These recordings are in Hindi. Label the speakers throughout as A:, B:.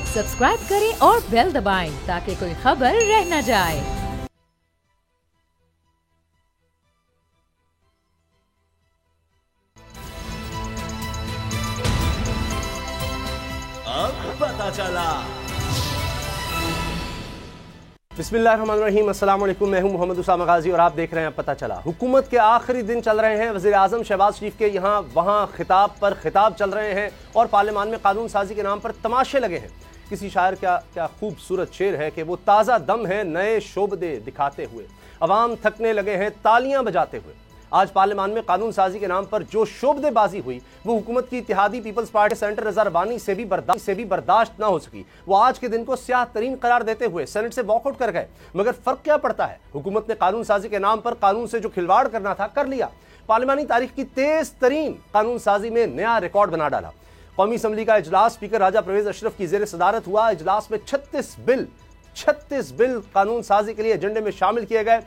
A: सब्सक्राइब करें और बेल दबाएं ताकि कोई खबर रह न जाए।
B: अब पता चला।
C: बिस्मिल्लाहिर्रहमानिर्रहीम, अस्सलाम वालेकुम। मैं हूं मोहम्मद उसामा गाजी और आप देख रहे हैं पता चला। हुकूमत के आखिरी दिन चल रहे हैं। वज़ीर आज़म शहबाज शरीफ के यहाँ वहाँ खिताब पर खिताब चल रहे हैं और पार्लियामान में कानून साजी के नाम पर तमाशे लगे हैं। किसी शायर क्या खूबसूरत शेर है कि वो ताज़ा दम है नए शोबदे दिखाते हुए, अवाम थकने लगे हैं तालियां बजाते हुए। आज पार्लियामान में कानून साजी के नाम पर जो शोबदेबाजी हुई वो हुकूमत की इत्तेहादी पीपल्स पार्टी सेनेटर रज़ा रबानी से भी बर्दाश्त ना हो सकी। वो आज के दिन को स्याह तरीन करार देते हुए सेनेट से वॉकआउट कर गए। मगर फर्क क्या पड़ता है, हुकूमत ने कानून साजी के नाम पर कानून से जो खिलवाड़ करना था कर लिया। पार्लियामानी तारीख की तेज तरीन कानून साजी में नया रिकॉर्ड बना डाला। कौमी असम्बली का इजलास स्पीकर राजा परवेज अशरफ की जेर सदारत हुआ। इजलास में 36 बिल कानून साजी के लिए एजेंडे में शामिल किए गए।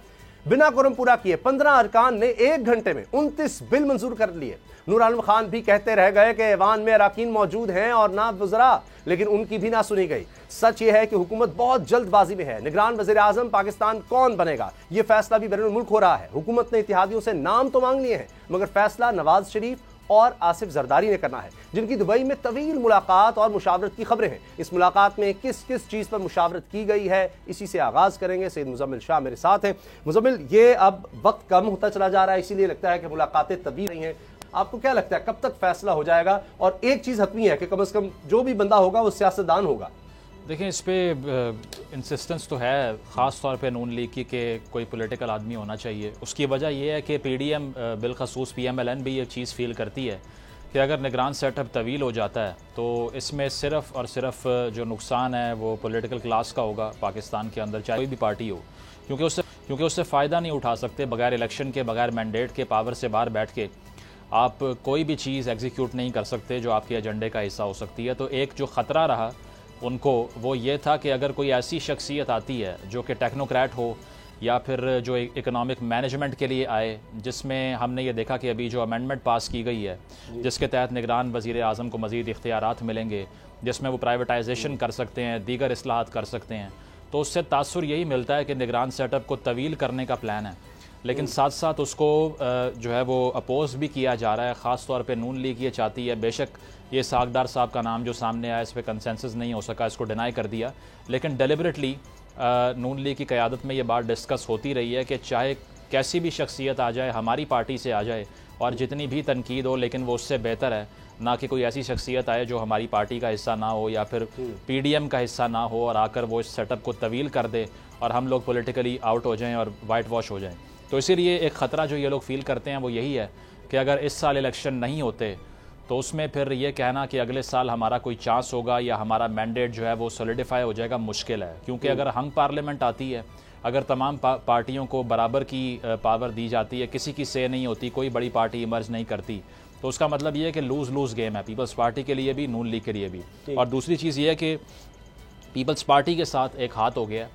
C: बिना कोरम पूरा किए 15 अरकान ने 1 घंटे में 29 बिल मंजूर कर लिए। नूर आलम खान भी कहते रह गए कि ऐवान में अराकीन मौजूद हैं और ना वज़रा, लेकिन उनकी भी ना सुनी गई। सच यह है कि हुकूमत बहुत जल्दबाजी में है। निगरान वज़ीर आज़म पाकिस्तान कौन बनेगा यह फैसला भी बैरून मुल्क हो रहा है। हुकूमत ने इत्तेहादियों से नाम तो मांग लिए हैं मगर फैसला नवाज शरीफ और आसिफ जरदारी ने करना है, जिनकी दुबई में तवील मुलाकात और मुशावरत की खबरें हैं। इस मुलाकात में किस किस चीज पर मुशावरत की गई है, इसी से आगाज करेंगे। सैयद मुजम्मिल शाह मेरे साथ हैं। मुजम्मिल, ये अब वक्त कम होता चला जा रहा है, इसीलिए लगता है कि मुलाकातें तवील नहीं है। आपको क्या लगता है कब तक फैसला हो जाएगा? और एक चीज हतमी है कि कम से कम जो भी बंदा होगा वो सियासतदान होगा।
D: देखिए, इस पर इंसिस्टेंस तो है, ख़ास तौर पे नून लीग की कि कोई पॉलिटिकल आदमी होना चाहिए। उसकी वजह यह है कि PDM बिलखसूस PMLN भी ये चीज़ फील करती है कि अगर निगरान सेटअप तवील हो जाता है तो इसमें सिर्फ़ और सिर्फ जो नुकसान है वो पॉलिटिकल क्लास का होगा पाकिस्तान के अंदर, चाहे कोई भी पार्टी हो, क्योंकि उससे फ़ायदा नहीं उठा सकते। बगैर इलेक्शन के, बगैर मैंडेट के, पावर से बाहर बैठ के आप कोई भी चीज़ एग्जीक्यूट नहीं कर सकते जो आपके एजेंडे का हिस्सा हो सकती है। तो एक जो ख़तरा रहा उनको वो ये था कि अगर कोई ऐसी शख्सियत आती है जो कि टेक्नोक्रेट हो या फिर जो इकोनॉमिक मैनेजमेंट के लिए आए, जिसमें हमने ये देखा कि अभी जो अमेंडमेंट पास की गई है जिसके तहत निगरान वज़ीर आज़म को मज़ीद इख्तियारात मिलेंगे, जिसमें वो प्राइवेटाइजेशन कर सकते हैं, दीगर इस्लाहात कर सकते हैं, तो उससे तासुर यही मिलता है कि निगरान सेटअप को तवील करने का प्लान है। लेकिन साथ साथ उसको जो है वो अपोज भी किया जा रहा है। ख़ास तौर पे नून लीग ये चाहती है, बेशक ये सागदार साहब का नाम जो सामने आया इस पर कंसेंसस नहीं हो सका, इसको डिनाई कर दिया, लेकिन डेलिबरेटली नून लीग की क़यादत में ये बात डिस्कस होती रही है कि चाहे कैसी भी शख्सियत आ जाए, हमारी पार्टी से आ जाए और जितनी भी तनकीद हो, लेकिन वो उससे बेहतर है ना कि कोई ऐसी शख्सियत आए जो हमारी पार्टी का हिस्सा ना हो या फिर PDM का हिस्सा ना हो और आकर वो इस सेटअप को तवील कर दे और हम लोग पॉलिटिकली आउट हो जाएँ और वाइट वॉश हो जाएँ। तो इसीलिए एक ख़तरा जो ये लोग फील करते हैं वो यही है कि अगर इस साल इलेक्शन नहीं होते तो उसमें फिर ये कहना कि अगले साल हमारा कोई चांस होगा या हमारा मैंडेट जो है वो सॉलिडिफाई हो जाएगा मुश्किल है। क्योंकि अगर हंग पार्लियामेंट आती है, अगर तमाम पार्टियों को बराबर की पावर दी जाती है, किसी की से नहीं होती, कोई बड़ी पार्टी इमर्ज नहीं करती, तो उसका मतलब ये है कि लूज़ गेम है पीपल्स पार्टी के लिए भी, नून लीग के लिए भी। और दूसरी चीज़ ये है कि पीपल्स पार्टी के साथ एक हाथ हो गया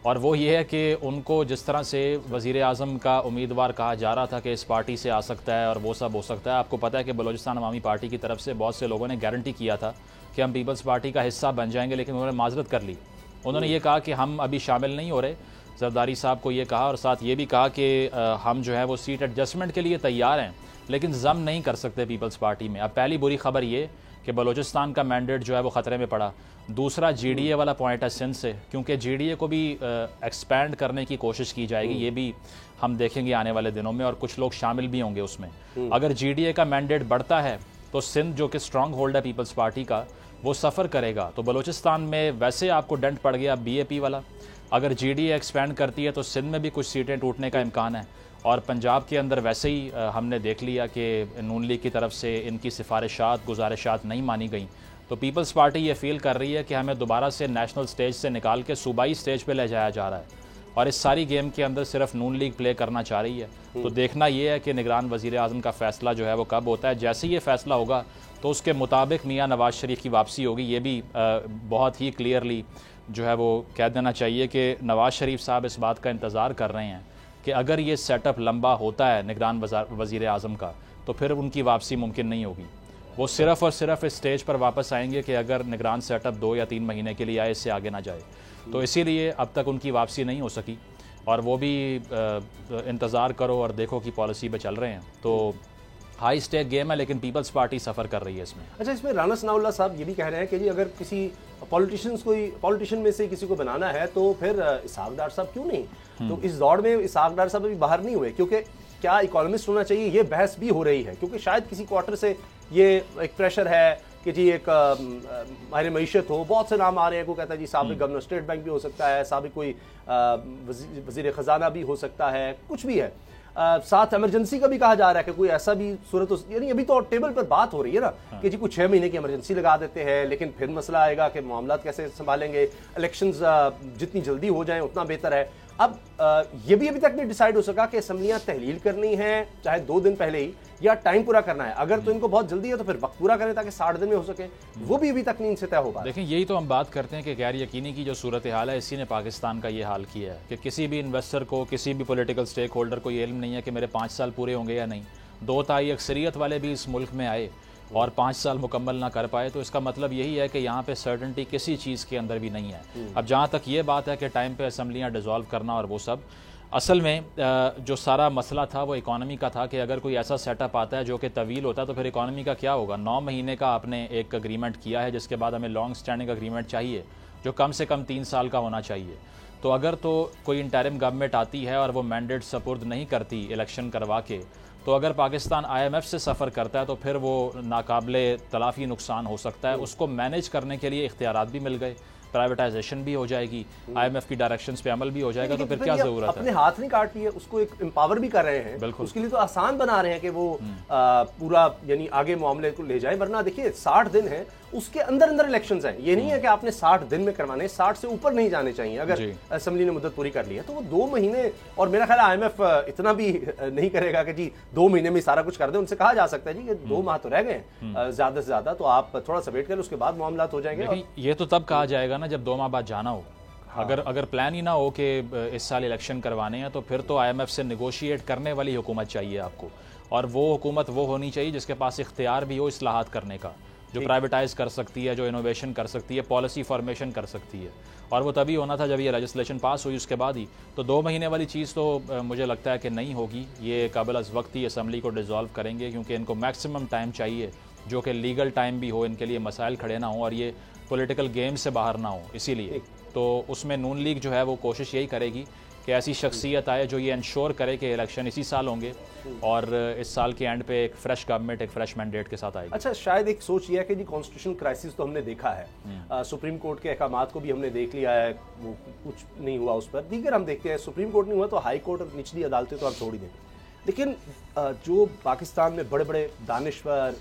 D: और वो ये है कि उनको जिस तरह से वज़ीर आज़म का उम्मीदवार कहा जा रहा था कि इस पार्टी से आ सकता है और वो सब हो सकता है। आपको पता है कि बलूचिस्तान अवामी पार्टी की तरफ से बहुत से लोगों ने गारंटी किया था कि हम पीपल्स पार्टी का हिस्सा बन जाएंगे, लेकिन उन्होंने माजरत कर ली। उन्होंने ये कहा कि हम अभी शामिल नहीं हो रहे। जरदारी साहब को ये कहा और साथ ये भी कहा कि हम जो है वो सीट एडजस्टमेंट के लिए तैयार हैं, लेकिन जम नहीं कर सकते पीपल्स पार्टी में। अब पहली बुरी खबर ये कि बलूचिस्तान का मैंडेट जो है वो ख़तरे में पड़ा। दूसरा GDA वाला पॉइंट है सिंध से, क्योंकि GDA को भी एक्सपैंड करने की कोशिश की जाएगी, ये भी हम देखेंगे आने वाले दिनों में और कुछ लोग शामिल भी होंगे उसमें। अगर GDA का मैंडेट बढ़ता है तो सिंध जो कि स्ट्रॉन्ग होल्ड है पीपल्स पार्टी का वो सफ़र करेगा। तो बलूचिस्तान में वैसे आपको डेंट पड़ गया BAP वाला, अगर GDA एक्सपैंड करती है तो सिंध में भी कुछ सीटें टूटने का इम्कान है। और पंजाब के अंदर वैसे ही हमने देख लिया कि नून लीग की तरफ से इनकी सिफारिशात गुजारिशात नहीं मानी गई। तो पीपल्स पार्टी ये फील कर रही है कि हमें दोबारा से नेशनल स्टेज से निकाल के सूबाई स्टेज पे ले जाया जा रहा है और इस सारी गेम के अंदर सिर्फ नून लीग प्ले करना चाह रही है। तो देखना ये है कि निगरान वज़ीर आज़म का फ़ैसला जो है वो कब होता है। जैसे ये फ़ैसला होगा तो उसके मुताबिक मियाँ नवाज शरीफ की वापसी होगी। ये भी बहुत ही क्लियरली जो है वो कह देना चाहिए कि नवाज शरीफ साहब इस बात का इंतज़ार कर रहे हैं कि अगर ये सेटअप लंबा होता है निगरान वज़ीर आज़म का तो फिर उनकी वापसी मुमकिन नहीं होगी। वो सिर्फ और सिर्फ इस स्टेज पर वापस आएंगे कि अगर निगरान सेटअप 2 या 3 महीने के लिए आए, इससे आगे ना जाए। तो इसीलिए अब तक उनकी वापसी नहीं हो सकी और वो भी इंतज़ार करो और देखो कि पॉलिसी पे चल रहे हैं। तो हाई स्टेक गेम है, लेकिन पीपल्स पार्टी सफ़र कर रही है इसमें।
C: अच्छा, इसमें राना सनाउल्लाह साहब ये भी कह रहे हैं कि जी अगर किसी पॉलिटिशियन में से किसी को बनाना है तो फिर इसहाक डार साहब क्यों नहीं। तो इस दौड़ में इसहाक डार साहब अभी बाहर नहीं हुए, क्योंकि क्या इकोनॉमिस्ट होना चाहिए, ये बहस भी हो रही है। क्योंकि शायद किसी क्वार्टर से ये एक प्रेशर है कि जी एक माहिर मईशत हो, बहुत से नाम आ रहे हैं। कोई कहता है जी साबिक गवर्नर स्टेट बैंक भी हो सकता है, साबिक कोई वजीर खजाना भी हो सकता है, कुछ भी है। साथ इमरजेंसी का भी कहा जा रहा है कि कोई ऐसा भी सूरत हो, यानी अभी तो टेबल पर बात हो रही है ना कि जी कुछ 6 महीने की इमरजेंसी लगा देते हैं, लेकिन फिर मसला आएगा कि मामला कैसे संभालेंगे, इलेक्शंस जितनी जल्दी हो जाएं उतना बेहतर है। अब ये भी अभी तक नहीं डिसाइड हो सका कि असम्बलियां तहलील करनी है चाहे 2 दिन पहले ही, या टाइम पूरा करना है। अगर तो इनको बहुत जल्दी है तो फिर वक्त पूरा करें ताकि 60 दिन में हो सके, वो भी अभी तक नहीं इनसे तय होगा।
D: देखें, यही तो हम बात करते हैं कि गैर यकीनी की जो सूरत हाल है, इसी ने पाकिस्तान का ये हाल किया है कि किसी भी इन्वेस्टर को, किसी भी पॉलिटिकल स्टेक होल्डर को ये इल्म नहीं है कि मेरे 5 साल पूरे होंगे या नहीं। 2 ताई अक्सरियत वाले भी इस मुल्क में आए और 5 साल मुकम्मल ना कर पाए, तो इसका मतलब यही है कि यहाँ पे सर्टेनिटी किसी चीज़ के अंदर भी नहीं है। अब जहाँ तक ये बात है कि टाइम पे असम्बलियाँ डिज़ोल्व करना और वो सब, असल में जो सारा मसला था वो इकॉनमी का था कि अगर कोई ऐसा सेटअप आता है जो कि तवील होता है तो फिर इकॉनमी का क्या होगा। 9 महीने का आपने एक अग्रीमेंट किया है, जिसके बाद हमें लॉन्ग स्टैंडिंग अग्रीमेंट चाहिए जो कम से कम 3 साल का होना चाहिए। तो अगर तो कोई इंटरिम गवर्नमेंट आती है और वो मैंडेट सपुर्द नहीं करती इलेक्शन करवा के, तो अगर पाकिस्तान IMF से सफ़र करता है तो फिर वो नाकाबिले तलाफ़ी नुकसान हो सकता है। उसको मैनेज करने के लिए इख्तियारात भी मिल गए, प्राइवेटाइजेशन भी हो जाएगी, IMF की डायरेक्शंस पे अमल भी हो जाएगा, तो फिर क्या जरूरत है।
C: अपने हाथ नहीं काट लिए, उसको एक एम्पावर भी कर रहे हैं। बिल्कुल, उसके लिए तो आसान बना रहे हैं कि वो पूरा यानी आगे मामले को ले जाए। वरना देखिए 60 दिन है, उसके अंदर अंदर इलेक्शंस हैं। ये नहीं है कि आपने 60 दिन में करवाने, 60 से ऊपर नहीं जाने चाहिए। अगर असेंबली ने मुद्दत पूरी कर ली है तो वो 2 महीने, और मेरा ख्याल IMF इतना भी नहीं करेगा कि जी 2 महीने में सारा कुछ कर दे। उनसे कहा जा सकता है जी कि 2 माह तो रह गए ज्यादा से ज्यादा, तो आप थोड़ा सा वेट करें, उसके बाद मामला हो जाएंगे।
D: ये तो तब कहा जाएगा ना जब 2 माह बाद जाना हो। अगर प्लान ही ना हो कि इस साल इलेक्शन करवाने हैं, तो फिर तो IMF से नेगोशिएट करने वाली हुकूमत चाहिए आपको, और वो हुकूमत वो होनी चाहिए जिसके पास इख्तियार भी हो इस्लाहात करने का, जो प्राइवेटाइज कर सकती है, जो इनोवेशन कर सकती है, पॉलिसी फॉर्मेशन कर सकती है। और वो तभी होना था जब ये लेजिस्लेशन पास हुई, उसके बाद ही। तो 2 महीने वाली चीज़ तो मुझे लगता है कि नहीं होगी। ये काबिल अज़ वक्त ही असम्बली को डिज़ोल्व करेंगे, क्योंकि इनको मैक्सिमम टाइम चाहिए जो कि लीगल टाइम भी हो, इनके लिए मसाइल खड़े ना हो और ये पॉलिटिकल गेम से बाहर ना हो। इसीलिए तो उसमें नून लीग जो है वो कोशिश यही करेगी कि ऐसी शख्सियत आए जो ये इंश्योर करे कि इलेक्शन इसी साल होंगे और इस साल के एंड पे एक फ्रेश गवर्नमेंट, एक फ्रेश मैंडेट के साथ आएगी।
C: अच्छा, शायद एक सोच ये है कि जी कॉन्स्टिट्यूशनल क्राइसिस तो हमने देखा है, सुप्रीम कोर्ट के अहकामात को भी हमने देख लिया है, वो कुछ नहीं हुआ उस पर। दीगर हम देखते हैं, सुप्रीम कोर्ट नहीं हुआ तो हाई कोर्ट और निचली अदालतें तो आप छोड़ ही दें। लेकिन जो पाकिस्तान में बड़े बड़े दानिश्वर,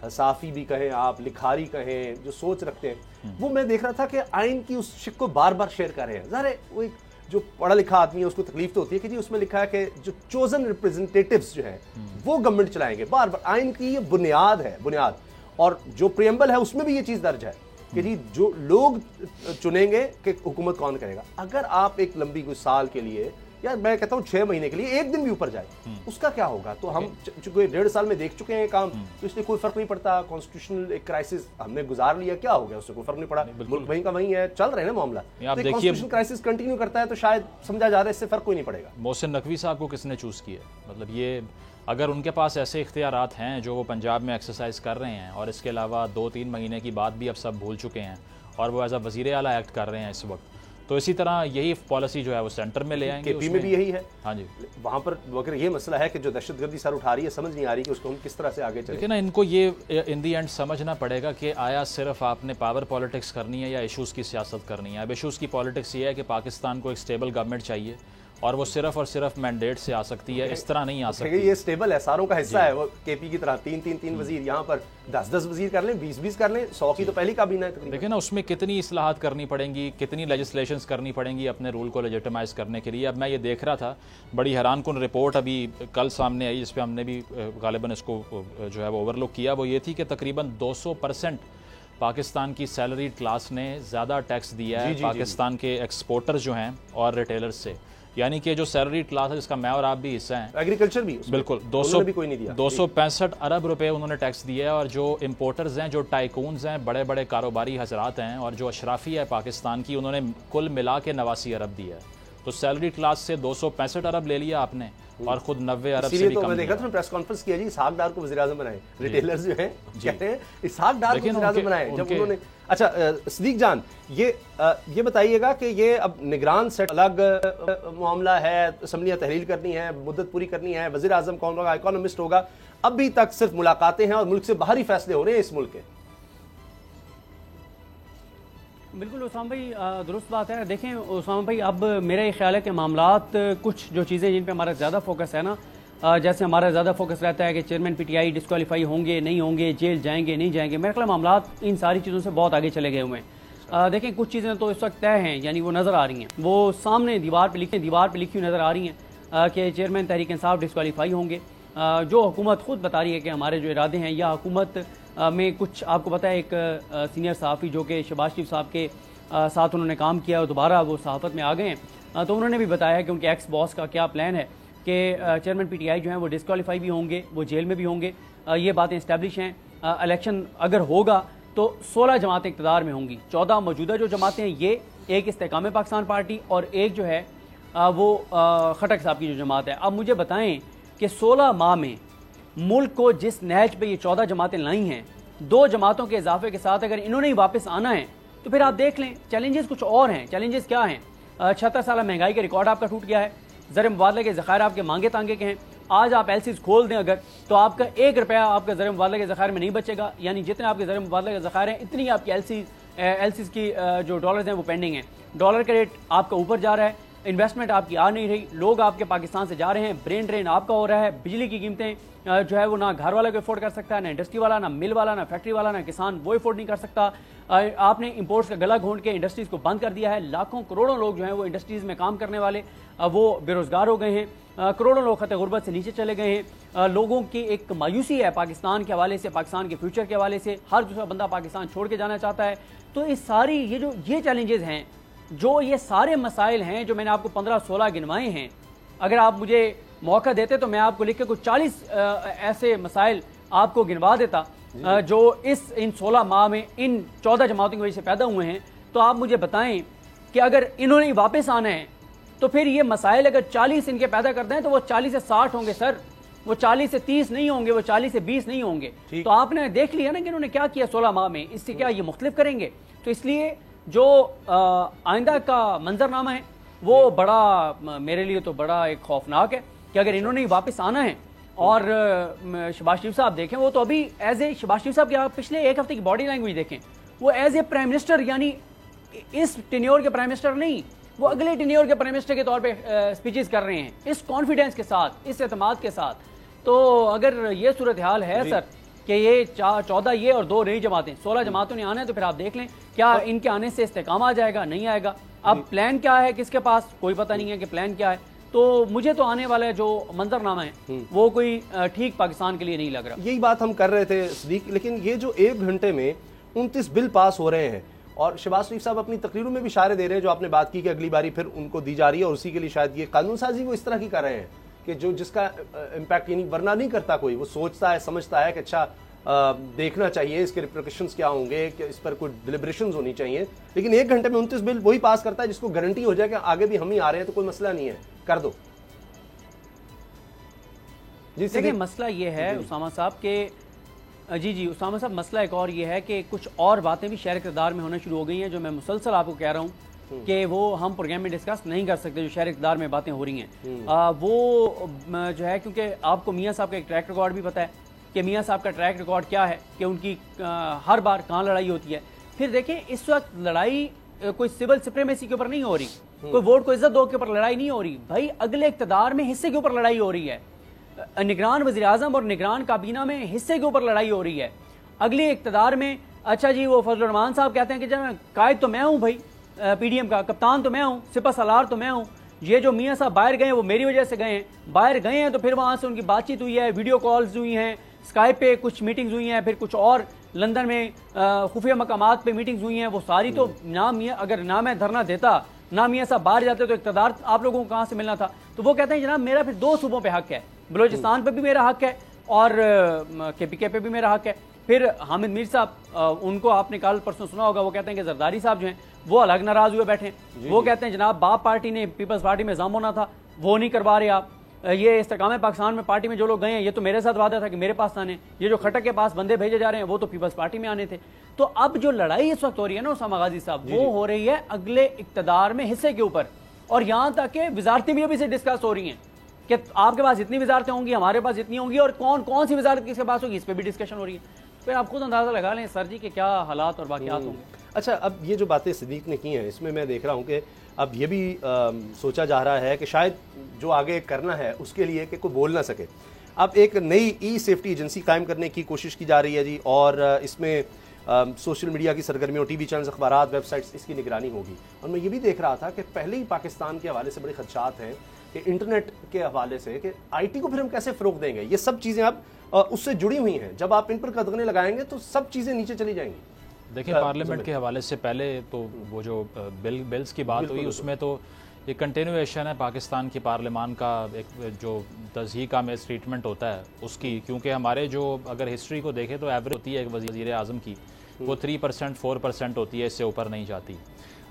C: साफ़ी भी कहें आप, लिखारी कहें, जो सोच रखते हैं, वो मैं देख रहा था कि आइन की उस शिक को बार बार शेयर कर रहे हैं। ज़ाहिर है वो एक जो पढ़ा लिखा आदमी है उसको तकलीफ तो होती है कि जी उसमें लिखा है कि जो चोजन रिप्रेजेंटेटिव्स जो है वो गवर्नमेंट चलाएंगे। बार बार आइन की ये बुनियाद है, बुनियाद। और जो प्रियम्बल है उसमें भी ये चीज़ दर्ज है कि जी जो लोग चुनेंगे कि हुकूमत कौन करेगा। अगर आप एक लंबी कुछ साल के लिए, या मैं कहता हूँ 6 महीने के लिए एक दिन भी ऊपर जाए, उसका क्या होगा। तो हम चूंकि 1.5 साल में देख चुके हैं काम, तो इसलिए कोई फर्क नहीं पड़ता। कॉन्स्टिट्यूशनल एक क्राइसिस हमने गुजार लिया, क्या हो गया, उससे कोई फर्क नहीं पड़ा। मुल्क वहीं का वहीं है, चल रहे हैं ना मामला। कॉन्स्टिट्यूशनल क्राइसिस कंटिन्यू करता है तो शायद समझा जा रहा है इससे फर्क कोई नहीं पड़ेगा।
D: मोहसिन नकवी साहब को किसने चूज किया? मतलब ये अगर उनके पास ऐसे इख्तियारात हैं जो वो पंजाब में एक्सरसाइज कर रहे हैं, और इसके अलावा 2-3 महीने की बात भी अब सब भूल चुके हैं, और वो एज अ वज़ीर आला एक्ट कर रहे हैं इस वक्त, तो इसी तरह यही पॉलिसी जो है वो सेंटर में ले आएंगे।
C: केपी में भी यही है।
D: हाँ जी,
C: वहाँ पर अगर ये मसला है कि जो दहशतगर्दी सर उठा रही है, समझ नहीं आ रही कि उसको हम किस तरह से आगे चलें।
D: देखिए ना, इनको ये इन दी एंड समझना पड़ेगा कि आया सिर्फ आपने पावर पॉलिटिक्स करनी है या इशूज़ की सियासत करनी है। अब इशूज़ की पॉलिटिक्स ये है कि पाकिस्तान को एक स्टेबल गवर्नमेंट चाहिए, और वो सिर्फ और सिर्फ मैंडेट से आ सकती है, इस तरह नहीं आ सकती।
C: ये स्टेबल है, सारों का हिस्सा है। वो केपी की तरह 3-3 वजीर, यहाँ पर 10-10 वजीर कर लें, 20-20 कर लें, 100 की तो पहली काबीना है।
D: देखिए ना, उसमें कितनी इस्लाहात करनी पड़ेंगी, कितनी लेजिस्लेशंस करनी पड़ेंगी अपने रूल को लेजिटिमाइज करने के लिए। अब मैं ये देख रहा था, बड़ी हैरानकुन रिपोर्ट अभी कल सामने आई, जिस पर हमने भी गालिबन इसको जो है वो ओवरलुक किया। वो ये थी कि तकरीबन 200% पाकिस्तान की सैलरी क्लास ने ज़्यादा टैक्स दिया है पाकिस्तान के एक्सपोर्टर्स जो हैं और रिटेलर्स से। यानी कि जो सैलरी क्लास है जिसका मैं और आप भी हिस्सा हैं,
C: एग्रीकल्चर भी
D: बिल्कुल 265 अरब रुपए उन्होंने टैक्स दिया है। और जो इम्पोर्टर्स हैं, जो टाइकून्स हैं, बड़े बड़े कारोबारी हजरात हैं, और जो अशराफी है पाकिस्तान की, उन्होंने कुल मिला के 89 अरब दिया है। तो सैलरी क्लास से 265 अरब ले लिया आपने और खुद 90 अरब से भी
C: तो
D: कम।
C: मैं देखा था प्रेस कॉन्फ्रेंस किया जी, इसहाक डार को वज़ीर-ए-आज़म बनाए। रिटेलर्स जो हैं कहते हैं इसहाक डार को वज़ीर-ए-आज़म बनाए जब उन्होंने। अच्छा सदीक जान, ये बताइएगा कि ये अब निगरान सेट अलग मामला है, असम्बलियाँ तहलील करनी है, मुद्दत पूरी करनी है, वज़ीर-ए-आज़म कौन होगा, इकोनॉमिस्ट होगा, अभी तक सिर्फ मुलाकातें हैं और मुल्क से बाहरी फैसले हो रहे हैं इस मुल्क के।
B: बिल्कुल उसामा भाई, दुरुस्त बात है। देखें उसामा भाई, अब मेरा ये ख्याल है कि मामलात कुछ जो चीज़ें जिन पे हमारा ज़्यादा फोकस है ना, जैसे हमारा ज़्यादा फोकस रहता है कि चेयरमैन पीटीआई डिस्क्वालीफाई होंगे नहीं होंगे, जेल जाएंगे नहीं जाएंगे, मेरा ख्याल मामलात इन सारी चीज़ों से बहुत आगे चले गए हुए हैं। देखें कुछ चीज़ें तो इस वक्त तय हैं, यानी वो नज़र आ रही हैं, वो सामने दीवार पर लिखी हुई नज़र आ रही हैं कि चेयरमैन तहरीक इंसाफ डिस्क्वालीफाई होंगे। जो हुकूमत खुद बता रही है कि हमारे जो इरादे हैं, या हुकूमत में कुछ आपको पता है, एक सीनियर सहाफ़ी जो कि शहबाज शरीफ साहब के साथ उन्होंने काम किया और दोबारा वो सहाफ़त में आ गए हैं, तो उन्होंने भी बताया कि उनके एक्स बॉस का क्या प्लान है कि चेयरमैन पीटीआई जो हैं वो डिस्क्वालीफाई भी होंगे, वो जेल में भी होंगे। ये बातें इस्टेब्लिश हैं। इलेक्शन अगर होगा तो 16 जमातें इक़्तिदार में होंगी। 14 मौजूदा जो जमातें हैं, ये एक इस्तेकाम पाकिस्तान पार्टी और एक जो है वो खटक साहब की जो जमात है। अब मुझे बताएं कि 16 माह में मुल्क को जिस नहज पे ये 14 जमातें लाई हैं, 2 जमातों के इजाफे के साथ अगर इन्होंने ही वापस आना है तो फिर आप देख लें चैलेंजेस कुछ और हैं। चैलेंजेस क्या हैं? 76 साल महंगाई का रिकॉर्ड आपका टूट गया है, ज़र मुबादले के ज़खायर आपके मांगे तांगे के हैं। आज आप एलसीज खोल दें अगर, तो आपका 1 रुपया आपका ज़र मुबादले के ज़खायर में नहीं बचेगा, यानी जितने आपके ज़र मुबादले के ज़खायर हैं इतनी आपकी एलसीज की जो डॉलर्स हैं वो पेंडिंग हैं। डॉलर का रेट आपका ऊपर जा रहा है, इन्वेस्टमेंट आपकी आ नहीं रही, लोग आपके पाकिस्तान से जा रहे हैं, ब्रेन ड्रेन आपका हो रहा है, बिजली की कीमतें जो है वो ना घर वाला को अफोर्ड कर सकता है, ना इंडस्ट्री वाला, ना मिल वाला, ना फैक्ट्री वाला, ना किसान वो अफोर्ड नहीं कर सकता। आपने इंपोर्ट्स का गला घोंट के इंडस्ट्रीज़ को बंद कर दिया है। लाखों करोड़ों लोग जो हैं वो इंडस्ट्रीज़ में काम करने वाले वो बेरोज़गार हो गए हैं। करोड़ों लोग खत गुर्बत से नीचे चले गए हैं। लोगों की एक मायूसी है पाकिस्तान के हवाले से, पाकिस्तान के फ्यूचर के हवाले से। हर दूसरा बंदा पाकिस्तान छोड़ के जाना चाहता है। तो इस सारी ये चैलेंजेस हैं, जो ये सारे मसाइल हैं जो मैंने आपको 15-16 गिनवाए हैं, अगर आप मुझे मौका देते तो मैं आपको लिख के कुछ 40 ऐसे मसाइल आपको गिनवा देता जो इन 16 माह में इन 14 जमातों की वजह से पैदा हुए हैं। तो आप मुझे बताएं कि अगर इन्होंने वापस आना है तो फिर ये मसाइल अगर 40 इनके पैदा करते हैं तो वो 40 से 60 होंगे सर, वो 40 से 30 नहीं होंगे, वो 40 से 20 नहीं होंगे। तो आपने देख लिया ना कि इन्होंने क्या किया 16 माह में, इससे क्या ये मुख्तलिफ करेंगे? तो इसलिए जो आइंदा का मंजरनामा है वो बड़ा, मेरे लिए तो बड़ा एक खौफनाक है कि अगर इन्होंने वापस आना है। और शहबाज शरीफ साहब देखें, वो तो अभी एज ए शहबाज शरीफ साहब की आप पिछले 1 हफ्ते की बॉडी लैंग्वेज देखें, वो एज ए प्राइम मिनिस्टर, यानी इस टेन्योर के प्राइम मिनिस्टर नहीं, वो अगले टेन्योर के प्राइम मिनिस्टर के तौर पे स्पीचेस कर रहे हैं, इस कॉन्फिडेंस के साथ, इस एतमाद के साथ। तो अगर ये सूरत हाल है सर कि ये 14 ये और 2 नई जमातें, 16 जमातों ने आना है, तो फिर आप देख लें क्या इनके आने से इस्तेकाम आ जाएगा, नहीं आएगा। अब प्लान क्या है किसके पास, कोई पता नहीं है कि प्लान क्या है। तो मुझे तो आने वाला है जो मंजरनामा है वो कोई ठीक पाकिस्तान के लिए नहीं लग रहा।
C: यही बात हम कर रहे थे सदीक, लेकिन ये जो 1 घंटे में 29 बिल पास हो रहे हैं और शहबाज शरीफ साहब अपनी तकरीरों में भी इशारे दे रहे हैं, जो आपने बात की कि अगली बारी फिर उनको दी जा रही है, और उसी के लिए शायद ये कानून साजी वो इस तरह की कर रहे हैं कि जो जिसका इम्पैक्ट यानी वरना नहीं करता कोई, वो सोचता है समझता है कि अच्छा देखना चाहिए इसके रिप्रिकॉशंस क्या होंगे, कि इस पर कोई डिलिब्रेशंस होनी चाहिए, लेकिन 1 घंटे में 29 बिल वही पास करता है जिसको गारंटी हो जाए कि आगे भी हम ही आ रहे हैं तो कोई मसला नहीं है, कर दो।
B: जी देखिए, मसला ये है उसामा साहब के जी उसामा साहब, मसला एक और ये है कि कुछ और बातें भी शहर इक़्तिदार में होना शुरू हो गई हैं, जो मैं मुसलसल आपको कह रहा हूँ कि वो हम प्रोग्राम में डिस्कस नहीं कर सकते, जो शहर इक़्तिदार में बातें हो रही हैं। वो जो है, क्योंकि आपको मियाँ साहब का एक ट्रैक रिकॉर्ड भी पता है कि मियाँ साहब का ट्रैक रिकॉर्ड क्या है, कि उनकी हर बार कहाँ लड़ाई होती है। फिर देखें, इस वक्त लड़ाई कोई सिविल सुप्रीमेसी के ऊपर नहीं हो रही, कोई वोट को इज्जत दो के ऊपर लड़ाई नहीं हो रही भाई, अगले इक़्तिदार में हिस्से के ऊपर लड़ाई हो रही है। निगरान वज़ीर आज़म और निगरान काबीना में हिस्से के ऊपर लड़ाई हो रही है। अगले इक़्तिदार में अच्छा जी, वो फजल रहमान साहब कहते हैं कि जब कायद तो मैं हूँ भाई, PDM का कप्तान तो मैं हूँ, सिपह सलार तो मैं हूँ, ये जो मियाँ साहब बाहर गए हैं वो मेरी वजह से गए हैं, बाहर गए हैं तो फिर वहाँ से उनकी बातचीत हुई है, वीडियो कॉल्स हुई हैं, स्काइप पे कुछ मीटिंग्स हुई हैं, फिर कुछ और लंदन में खुफिया मकामात पे मीटिंग्स हुई हैं। वो सारी तो ना मियाँ, अगर ना मैं धरना देता, ना मियाँ साहब बाहर जाते तो इक़्तिदार आप लोगों को कहाँ से मिलना था। तो वो कहते हैं जनाब मेरा फिर 2 सूबों पे हक है, बलोचिस्तान पे भी मेरा हक है और KPK पे भी मेरा हक है। फिर हामिद मीर साहब, उनको आपने कल परसों सुना होगा, वो कहते हैं कि जरदारी साहब जो हैं वो अलग नाराज हुए बैठे हैं। वो कहते हैं जनाब बाप पार्टी ने पीपल्स पार्टी में जाम होना था, वो नहीं करवा रहे आप। ये इस्तेकाम पाकिस्तान में पार्टी में जो लोग गए हैं, ये तो मेरे साथ वादा था कि मेरे पास आने, ये जो खटक के पास बंदे भेजे जा रहे हैं वो तो पीपल्स पार्टी में आने थे। तो अब जो लड़ाई इस वक्त हो रही है ना उसामा गाजी साहब, वो हो रही है अगले इक्तदार में हिस्से के ऊपर, और यहाँ तक कि वजारतें भी अभी से डिस्कस हो रही हैं कि आपके पास इतनी वजारतें होंगी, हमारे पास इतनी होंगी, और कौन कौन सी वजारत किसके पास होगी, इस पर भी डिस्कशन हो रही है। फिर आप खुद अंदाजा लगा लें सर जी के क्या हालात और वाक़यात होंगे।
C: अच्छा, अब ये जो बातें सिद्दीक ने की हैं, इसमें मैं देख रहा हूँ कि अब ये भी सोचा जा रहा है कि शायद जो आगे करना है उसके लिए कि कोई बोल ना सके। अब एक नई ई सेफ्टी एजेंसी कायम करने की कोशिश की जा रही है जी, और इसमें सोशल मीडिया की सरगर्मियों, टीवी चैनल्स, अखबारात, वेबसाइट्स, इसकी निगरानी होगी। और मैं ये भी देख रहा था कि पहले ही पाकिस्तान के हवाले से बड़े खदशात हैं कि इंटरनेट के हवाले से कि IT को फिर हम कैसे फ़रोग देंगे। ये सब चीज़ें अब उससे जुड़ी हुई हैं, जब आप इन पर कदगने लगाएंगे तो सब चीज़ें नीचे चली जाएंगी।
D: देखिए, पार्लियामेंट के हवाले से पहले तो वो जो बिल्स की बात हुई, उसमें तो एक कंटिन्यूएशन है पाकिस्तान की पार्लियामान का, एक जो तज़हीका में ट्रीटमेंट होता है उसकी, क्योंकि हमारे जो अगर हिस्ट्री को देखें तो एवरेज होती है एक वज़ीर आज़म की, वो 3% 4% होती है, इससे ऊपर नहीं जाती।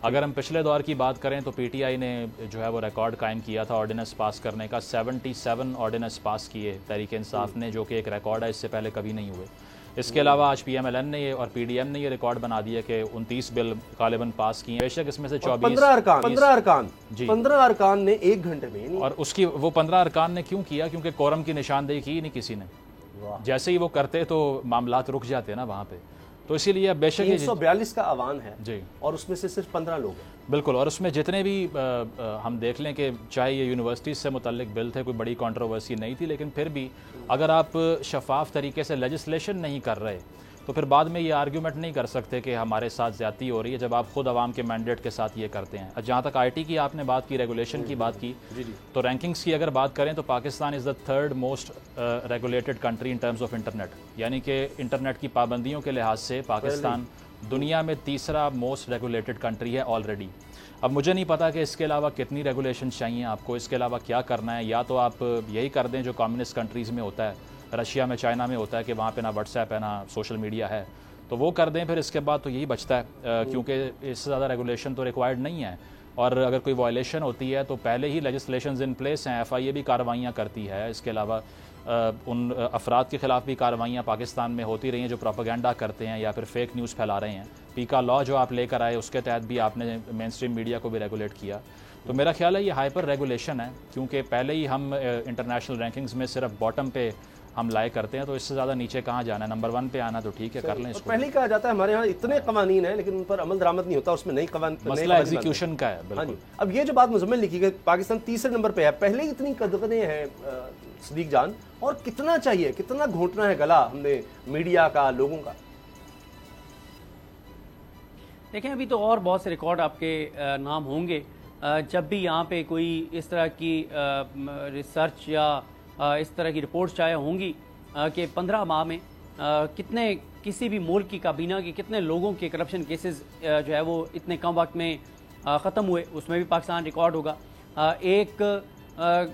D: अगर हम पिछले दौर की बात करें तो PTI ने जो है वो रिकॉर्ड कायम किया था ऑर्डिनेंस पास करने का, 77 ऑर्डिनेंस पास किए तहरीक इंसाफ ने, जो कि एक रिकॉर्ड है, इससे पहले कभी नहीं हुए। इसके अलावा आज PMLN ने और PDM ने ये रिकॉर्ड बना दिया कि 29 बिल गालिबन पास किए, बेशक इसमें से
C: 15 अरकान ने 1 घंटे में, और
D: उसकी वो 15 अरकान ने क्यों किया, क्योंकि कोरम की निशानदेही की नहीं किसी ने। जैसे ही वो करते तो मामलात रुक जाते ना वहाँ पे, तो इसीलिए बेशक
C: 342 का आवान है
D: जी,
C: और उसमें से सिर्फ 15 लोग हैं।
D: बिल्कुल, और उसमें जितने भी हम देख लें कि चाहे ये यूनिवर्सिटी से मुतल्लिक बिल थे, कोई बड़ी कंट्रोवर्सी नहीं थी, लेकिन फिर भी अगर आप शफाफ तरीके से लेजिस्लेशन नहीं कर रहे तो फिर बाद में ये आर्ग्यूमेंट नहीं कर सकते कि हमारे साथ ज़्यादती हो रही है, जब आप खुद आवाम के मैंडेट के साथ ये करते हैं। जहाँ तक IT की आपने बात की, रेगुलेशन की बात की, तो रैंकिंग्स की अगर बात करें तो Pakistan is the 3rd most regulated country in terms of internet, यानी कि इंटरनेट की पाबंदियों के लिहाज से पाकिस्तान दुनिया में 3रा मोस्ट रेगुलेटेड कंट्री है ऑलरेडी। अब मुझे नहीं पता कि इसके अलावा कितनी रेगुलेशन चाहिए आपको, इसके अलावा क्या करना है। या तो आप यही कर दें जो कम्युनिस्ट कंट्रीज़ में होता है, रशिया में, चाइना में होता है कि वहाँ पे ना व्हाट्सएप है ना सोशल मीडिया है, तो वो कर दें। फिर इसके बाद तो यही बचता है, क्योंकि इससे ज़्यादा रेगुलेशन तो रिक्वायर्ड नहीं है। और अगर कोई वायलेशन होती है तो पहले ही लेजिस्लेशंस इन प्लेस हैं, FIA भी कार्रवाइयाँ करती है। इसके अलावा उन अफराद के ख़िलाफ़ भी कार्रवाइयाँ पाकिस्तान में होती रही हैं जो प्रोपेगेंडा करते हैं या फिर फेक न्यूज़ फैला रहे हैं। पीका लॉ जो आप लेकर आए, उसके तहत भी आपने मेन स्ट्रीम मीडिया को भी रेगुलेट किया। तो मेरा ख्याल है ये हाइपर रेगुलेशन है, क्योंकि पहले ही हम इंटरनेशनल रैंकिंग्स में सिर्फ बॉटम पे हम लाए करते हैं, तो इससे ज़्यादा नीचे कहाँ जाना है। नंबर 1 पे आना तो ठीक है, कर लें इसको।
C: पहले ही कहा जाता है हमारे यहाँ इतने कवानीन हैं लेकिन उन पर अमल दरामद नहीं होता, उसमें नई
D: मसला एग्जीक्यूशन का है। बिल्कुल।
C: अब ये जो बात मुजम्मिल लिखी गई, पाकिस्तान 3रे नंबर पे है, पहले ही इतनी कदगने हैं सदीक जान, और कितना चाहिए, कितना घोटना है गला हमने मीडिया का, लोगों का।
B: देखें, अभी तो और बहुत से रिकॉर्ड आपके नाम होंगे जब भी यहाँ पे कोई इस तरह की रिसर्च या इस तरह की रिपोर्ट्स चाहे होंगी कि 15 माह में कितने किसी भी मुल्क की काबीना के कितने लोगों के करप्शन केसेस जो है वो इतने कम वक्त में ख़त्म हुए, उसमें भी पाकिस्तान रिकॉर्ड होगा। एक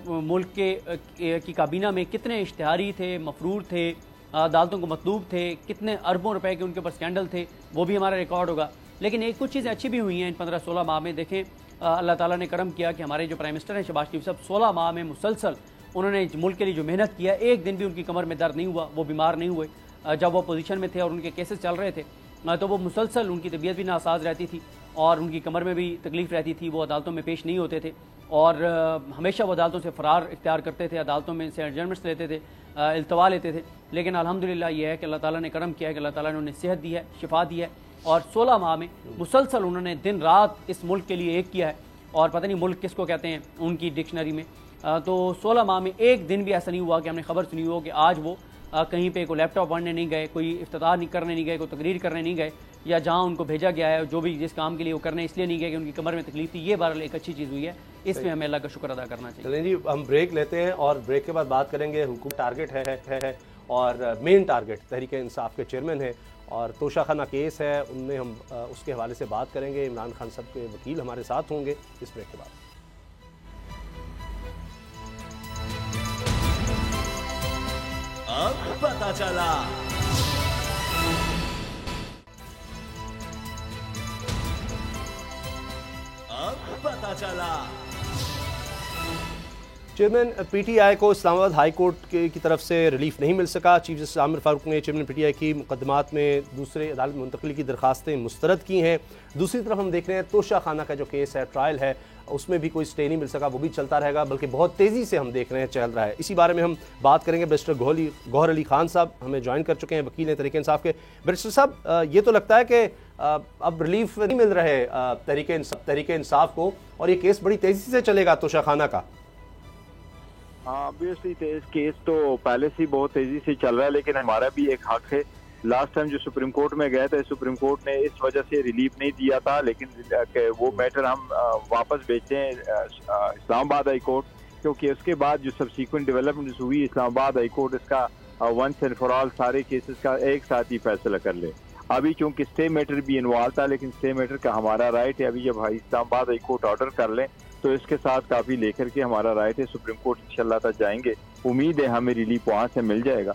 B: मुल्क की काबीना में कितने इश्तिहारी थे, मफरूर थे, अदालतों को मतलूब थे, कितने अरबों रुपए के उनके ऊपर स्कैंडल थे, वो भी हमारा रिकॉर्ड होगा। लेकिन एक कुछ चीज़ें अच्छी भी हुई हैं इन 15-16 माह में। देखें, अल्लाह ताला ने करम किया कि हमारे जो प्राइम मिनिस्टर हैं शहबाज शरीफ साहब, 16 माह में मुसलसल उन्होंने मुल्क के लिए जो मेहनत किया, एक दिन भी उनकी कमर में दर्द नहीं हुआ, वो बीमार नहीं हुए। जब वो पोजीशन में थे और उनके केसेस चल रहे थे तो वो मुसलसल, उनकी तबीयत भी नासाज रहती थी और उनकी कमर में भी तकलीफ़ रहती थी, वो अदालतों में पेश नहीं होते थे और हमेशा वो अदालतों से फ़रार इख्तियार करते थे, अदालतों में से एडजमेंट्स लेते थे, इल्तवा लेते थे। लेकिन अल्हम्दुलिल्लाह ये है कि अल्लाह ताला ने करम किया है कि अल्लाह ताला ने उन्हें सेहत दी है, शिफा दी है और 16 माह में मुसलसल उन्होंने दिन रात इस मुल्क के लिए एक किया है। और पता नहीं मुल्क किसको कहते हैं उनकी डिक्शनरी में। तो 16 माह में एक दिन भी ऐसा नहीं हुआ कि हमने खबर सुनी हो कि आज वो कहीं पे कोई लैपटॉप पढ़ने नहीं गए, कोई इफ्तितार नहीं करने नहीं गए, कोई तकरीर करने नहीं गए, या जहाँ उनको भेजा गया है जो भी जिस काम के लिए वो करने इसलिए नहीं गए कि उनकी कमर में तकलीफ थी। ये बहरहाल एक अच्छी चीज़ हुई है, इसमें हमें अल्लाह का शुक्र अदा करना चाहिए।
C: चलें जी, हम ब्रेक लेते हैं और ब्रेक के बाद बात करेंगे। हुकूमत टारगेट है और मेन टारगेट तहरीक इंसाफ के चेयरमैन है और तोशाखाना केस है उनमें हम उसके हवाले से बात करेंगे। इमरान खान साहब के वकील हमारे साथ होंगे इस ब्रेक के बाद।
E: अब पता चला। अब पता चला।
C: चेयरमैन पीटीआई को इस्लामाबाद हाई कोर्ट की तरफ से रिलीफ नहीं मिल सका। चीफ जस्टिस आमिर फारूक ने चेयरमैन पीटीआई की मुकदमात में दूसरे अदालत में मुंतकली की दरखास्तें मुस्तरद की हैं। दूसरी तरफ हम देख रहे हैं तोशाखाना का जो केस है, ट्रायल है, उसमें भी कोई स्टे नहीं मिल सका, वो भी चलता रहेगा, बल्कि बहुत तेज़ी से हम देख रहे हैं चल रहा है। इसी बारे में हम बात करेंगे। बैरिस्टर गौहर अली खान साहब हमें ज्वाइन कर चुके हैं, वकील हैं तहरीक इंसाफ के। बैरिस्टर साहब, ये तो लगता है कि अब रिलीफ नहीं मिल रहे तहरीक इंसाफ को, और ये केस बड़ी तेज़ी से चलेगा तोशाखाना का।
F: ऑब्वियसली केस तो पहले से ही बहुत तेजी से चल रहा है, लेकिन हमारा भी एक हक है। लास्ट टाइम जो सुप्रीम कोर्ट में गए थे, सुप्रीम कोर्ट ने इस वजह से रिलीफ नहीं दिया था, लेकिन वो मैटर हम वापस भेजते हैं इस्लामाबाद हाई कोर्ट, क्योंकि उसके बाद जो सबसीक्वेंट डेवलपमेंट हुई इस्लामाबाद हाई कोर्ट इसका वंस एंड फॉर ऑल सारे केसेस का एक साथ ही फैसला कर ले। अभी चूंकि स्टे मैटर भी इन्वॉल्व था, लेकिन स्टे मैटर का हमारा राइट है। अभी जब इस्लामाबाद हाई कोर्ट ऑर्डर कर ले तो इसके साथ काफी लेकर के हमारा राइट है, सुप्रीम कोर्ट इंशाल्लाह तक जाएंगे। उम्मीद है हमें रिलीफ वहां से मिल जाएगा।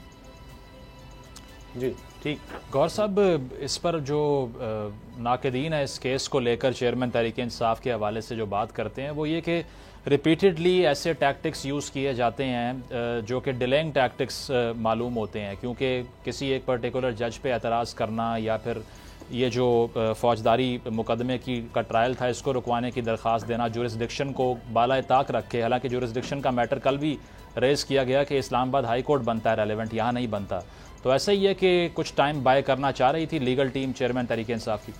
C: जी ठीक।
D: गौर साहब, इस पर जो नाक़दीन है इस केस को लेकर चेयरमैन तहरीक इंसाफ के हवाले से जो बात करते हैं वो ये कि रिपीटेडली ऐसे टैक्टिक्स यूज़ किए जाते हैं जो कि डिलेइंग टैक्टिक्स मालूम होते हैं, क्योंकि किसी एक पर्टिकुलर जज पे एतराज़ करना या फिर ये जो फौजदारी मुकदमे का ट्रायल था इसको रुकवाने की दरख्वास्त देना, जुरिस्डिक्शन को बाला ताक रखे। हालांकि जुरिस्डिक्शन का मैटर कल भी रेज़ किया गया कि इस्लामाबाद हाई कोर्ट बनता है रेलेवेंट, यहाँ नहीं बनता। तो ऐसा ही है कि कुछ टाइम बाय करना चाह रही थी legal team chairman Tehreek Insaf की।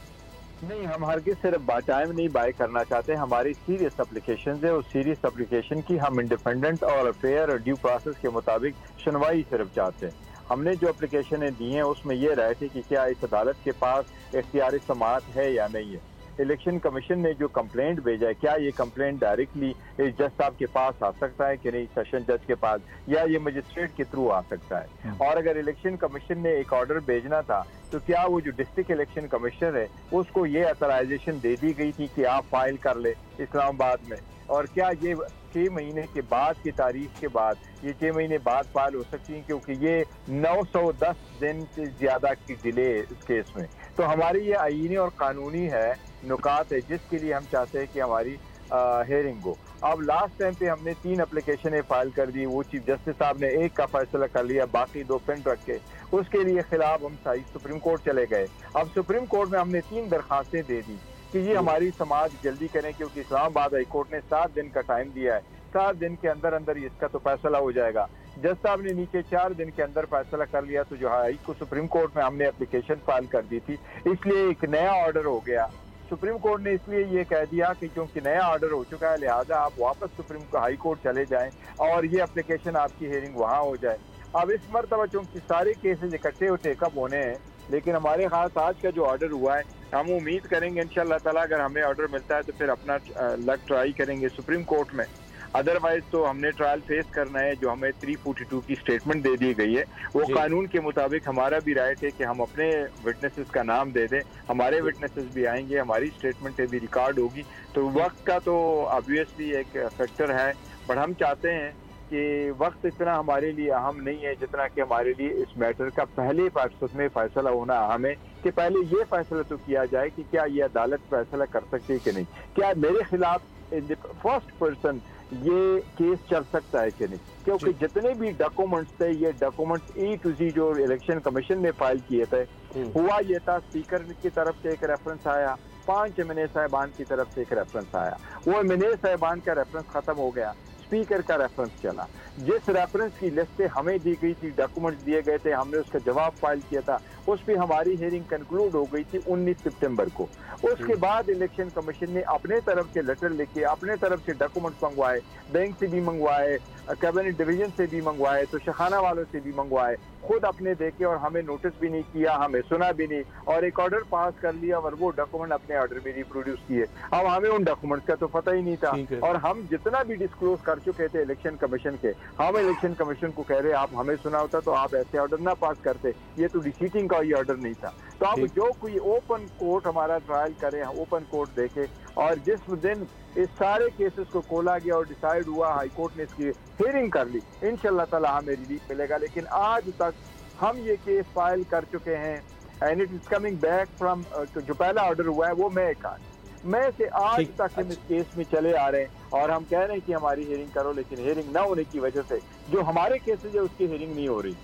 F: नहीं, हम हरगिज़ सिर्फ टाइम नहीं बाय करना चाहते। हमारी सीरियस एप्लीकेशन है, उस सीरियस एप्लीकेशन की हम इंडिपेंडेंट और फेयर और ड्यू प्रोसेस के मुताबिक सुनवाई सिर्फ चाहते हैं। हमने जो एप्लीकेशनें दी हैं उसमें ये रहे थे कि क्या इस अदालत के पास इख्तियारी समाअत है या नहीं है। इलेक्शन कमीशन ने जो कंप्लेंट भेजा है, क्या ये कंप्लेंट डायरेक्टली इस जज साहब के पास आ सकता है कि नहीं, सेशन जज के पास, या ये मजिस्ट्रेट के थ्रू आ सकता है। और अगर इलेक्शन कमीशन ने एक ऑर्डर भेजना था तो क्या वो जो डिस्ट्रिक्ट इलेक्शन कमिश्नर है उसको ये अथराइजेशन दे दी गई थी कि आप फाइल कर ले इस्लामाबाद में, और क्या ये 6 महीने के बाद की तारीख के बाद ये 6 महीने बाद फाइल हो सकती है, क्योंकि ये 910 दिन से ज्यादा की डिले इस केस में। तो हमारी ये आईनी और कानूनी है नुकात है जिसके लिए हम चाहते हैं कि हमारी हेयरिंग हो। अब लास्ट टाइम पे हमने 3 एप्लीकेशनें फाइल कर दी, वो चीफ जस्टिस साहब ने एक का फैसला कर लिया, बाकी 2 पेंड रख के उसके लिए खिलाफ हम सुप्रीम कोर्ट चले गए। अब सुप्रीम कोर्ट में हमने 3 दरखास्तें दे दी कि ये हमारी समाज जल्दी करें, क्योंकि इस्लामाबाद हाई कोर्ट ने 7 दिन का टाइम दिया है। 7 दिन के अंदर अंदर इसका तो फैसला हो जाएगा। जज साहब ने नीचे 4 दिन के अंदर फैसला कर लिया, तो जो हाई को सुप्रीम कोर्ट में हमने एप्लीकेशन फाइल कर दी थी, इसलिए एक नया ऑर्डर हो गया। सुप्रीम कोर्ट ने इसलिए ये कह दिया कि क्योंकि नया ऑर्डर हो चुका है, लिहाजा आप वापस सुप्रीम हाई कोर्ट चले जाएं और ये एप्लीकेशन आपकी हेयरिंग वहाँ हो जाए। अब इस मरतबा चूंकि सारे केसेज इकट्ठे और टेकअप होने हैं, लेकिन हमारे खास आज का जो ऑर्डर हुआ है, हम उम्मीद करेंगे इंशाल्लाह ताला अगर हमें ऑर्डर मिलता है तो फिर अपना लक ट्राई करेंगे सुप्रीम कोर्ट में। अदरवाइज तो हमने ट्रायल फेस करना है। जो हमें 342 की स्टेटमेंट दे दी गई है वो कानून के मुताबिक हमारा भी राइट है कि हम अपने विटनेसेस का नाम दे दें। हमारे विटनेसेस भी आएंगे, हमारी स्टेटमेंटें भी रिकॉर्ड होगी। तो वक्त का तो ऑब्वियसली एक फैक्टर है, बट हम चाहते हैं कि वक्त इतना हमारे लिए अहम नहीं है जितना कि हमारे लिए इस मैटर का पहले फैसले में फैसला होना अहम है कि पहले ये फैसला तो किया जाए कि क्या ये अदालत फैसला कर सकती है कि नहीं, क्या मेरे खिलाफ फर्स्ट पर्सन ये केस चल सकता है कि नहीं। क्योंकि जितने भी डॉक्यूमेंट्स थे, ये डॉक्यूमेंट्स ए टू जी जो इलेक्शन कमीशन ने फाइल किए थे, हुआ ये था स्पीकर की तरफ से एक रेफरेंस आया, 5 एमएनए साहिबान की तरफ से एक रेफरेंस आया, वो एमएनए साहिबान का रेफरेंस खत्म हो गया, स्पीकर का रेफरेंस चला। जिस रेफरेंस की लिस्ट हमें दी गई थी, डॉक्यूमेंट्स दिए गए थे, हमने उसका जवाब फाइल किया था, उस पर हमारी हियरिंग कंक्लूड हो गई थी 19 सितंबर को। उसके बाद इलेक्शन कमीशन ने अपने तरफ से लेटर लिखे, अपने तरफ से डॉक्यूमेंट्स मंगवाए, बैंक से भी मंगवाए, कैबिनेट डिवीजन से भी मंगवाए, तो शखाना वालों से भी मंगवाए, खुद अपने देखे और हमें नोटिस भी नहीं किया, हमें सुना भी नहीं, और एक ऑर्डर पास कर लिया और वो डॉक्यूमेंट अपने ऑर्डर में रिप्रोड्यूस किए। अब हमें उन डॉक्यूमेंट्स का तो पता ही नहीं था, और हम जितना भी डिस्क्लोज कर चुके थे इलेक्शन कमीशन के, हम इलेक्शन कमीशन को कह रहे आप हमें सुना होता तो आप ऐसे ऑर्डर ना पास करते, ये तो डिसीटिंग कोई ऑर्डर नहीं था। तो अब जो कोई ओपन कोर्ट हमारा ट्रायल करे, ओपन कोर्ट देखे, और जिस दिन इस सारे केसेस को खोला गया और डिसाइड हुआ, हाई कोर्ट ने इसकी हियरिंग कर ली, इंशाल्लाह ताला हमें रिलीफ मिलेगा। लेकिन आज तक हम ये केस फाइल कर चुके हैं and it is coming back from, जो पहला ऑर्डर हुआ है वो मई से आज तक हम इस केस में चले आ रहे हैं और हम कह रहे हैं कि हमारी हियरिंग करो, लेकिन हियरिंग ना होने की वजह से जो हमारे केसेज है उसकी हियरिंग नहीं हो रही।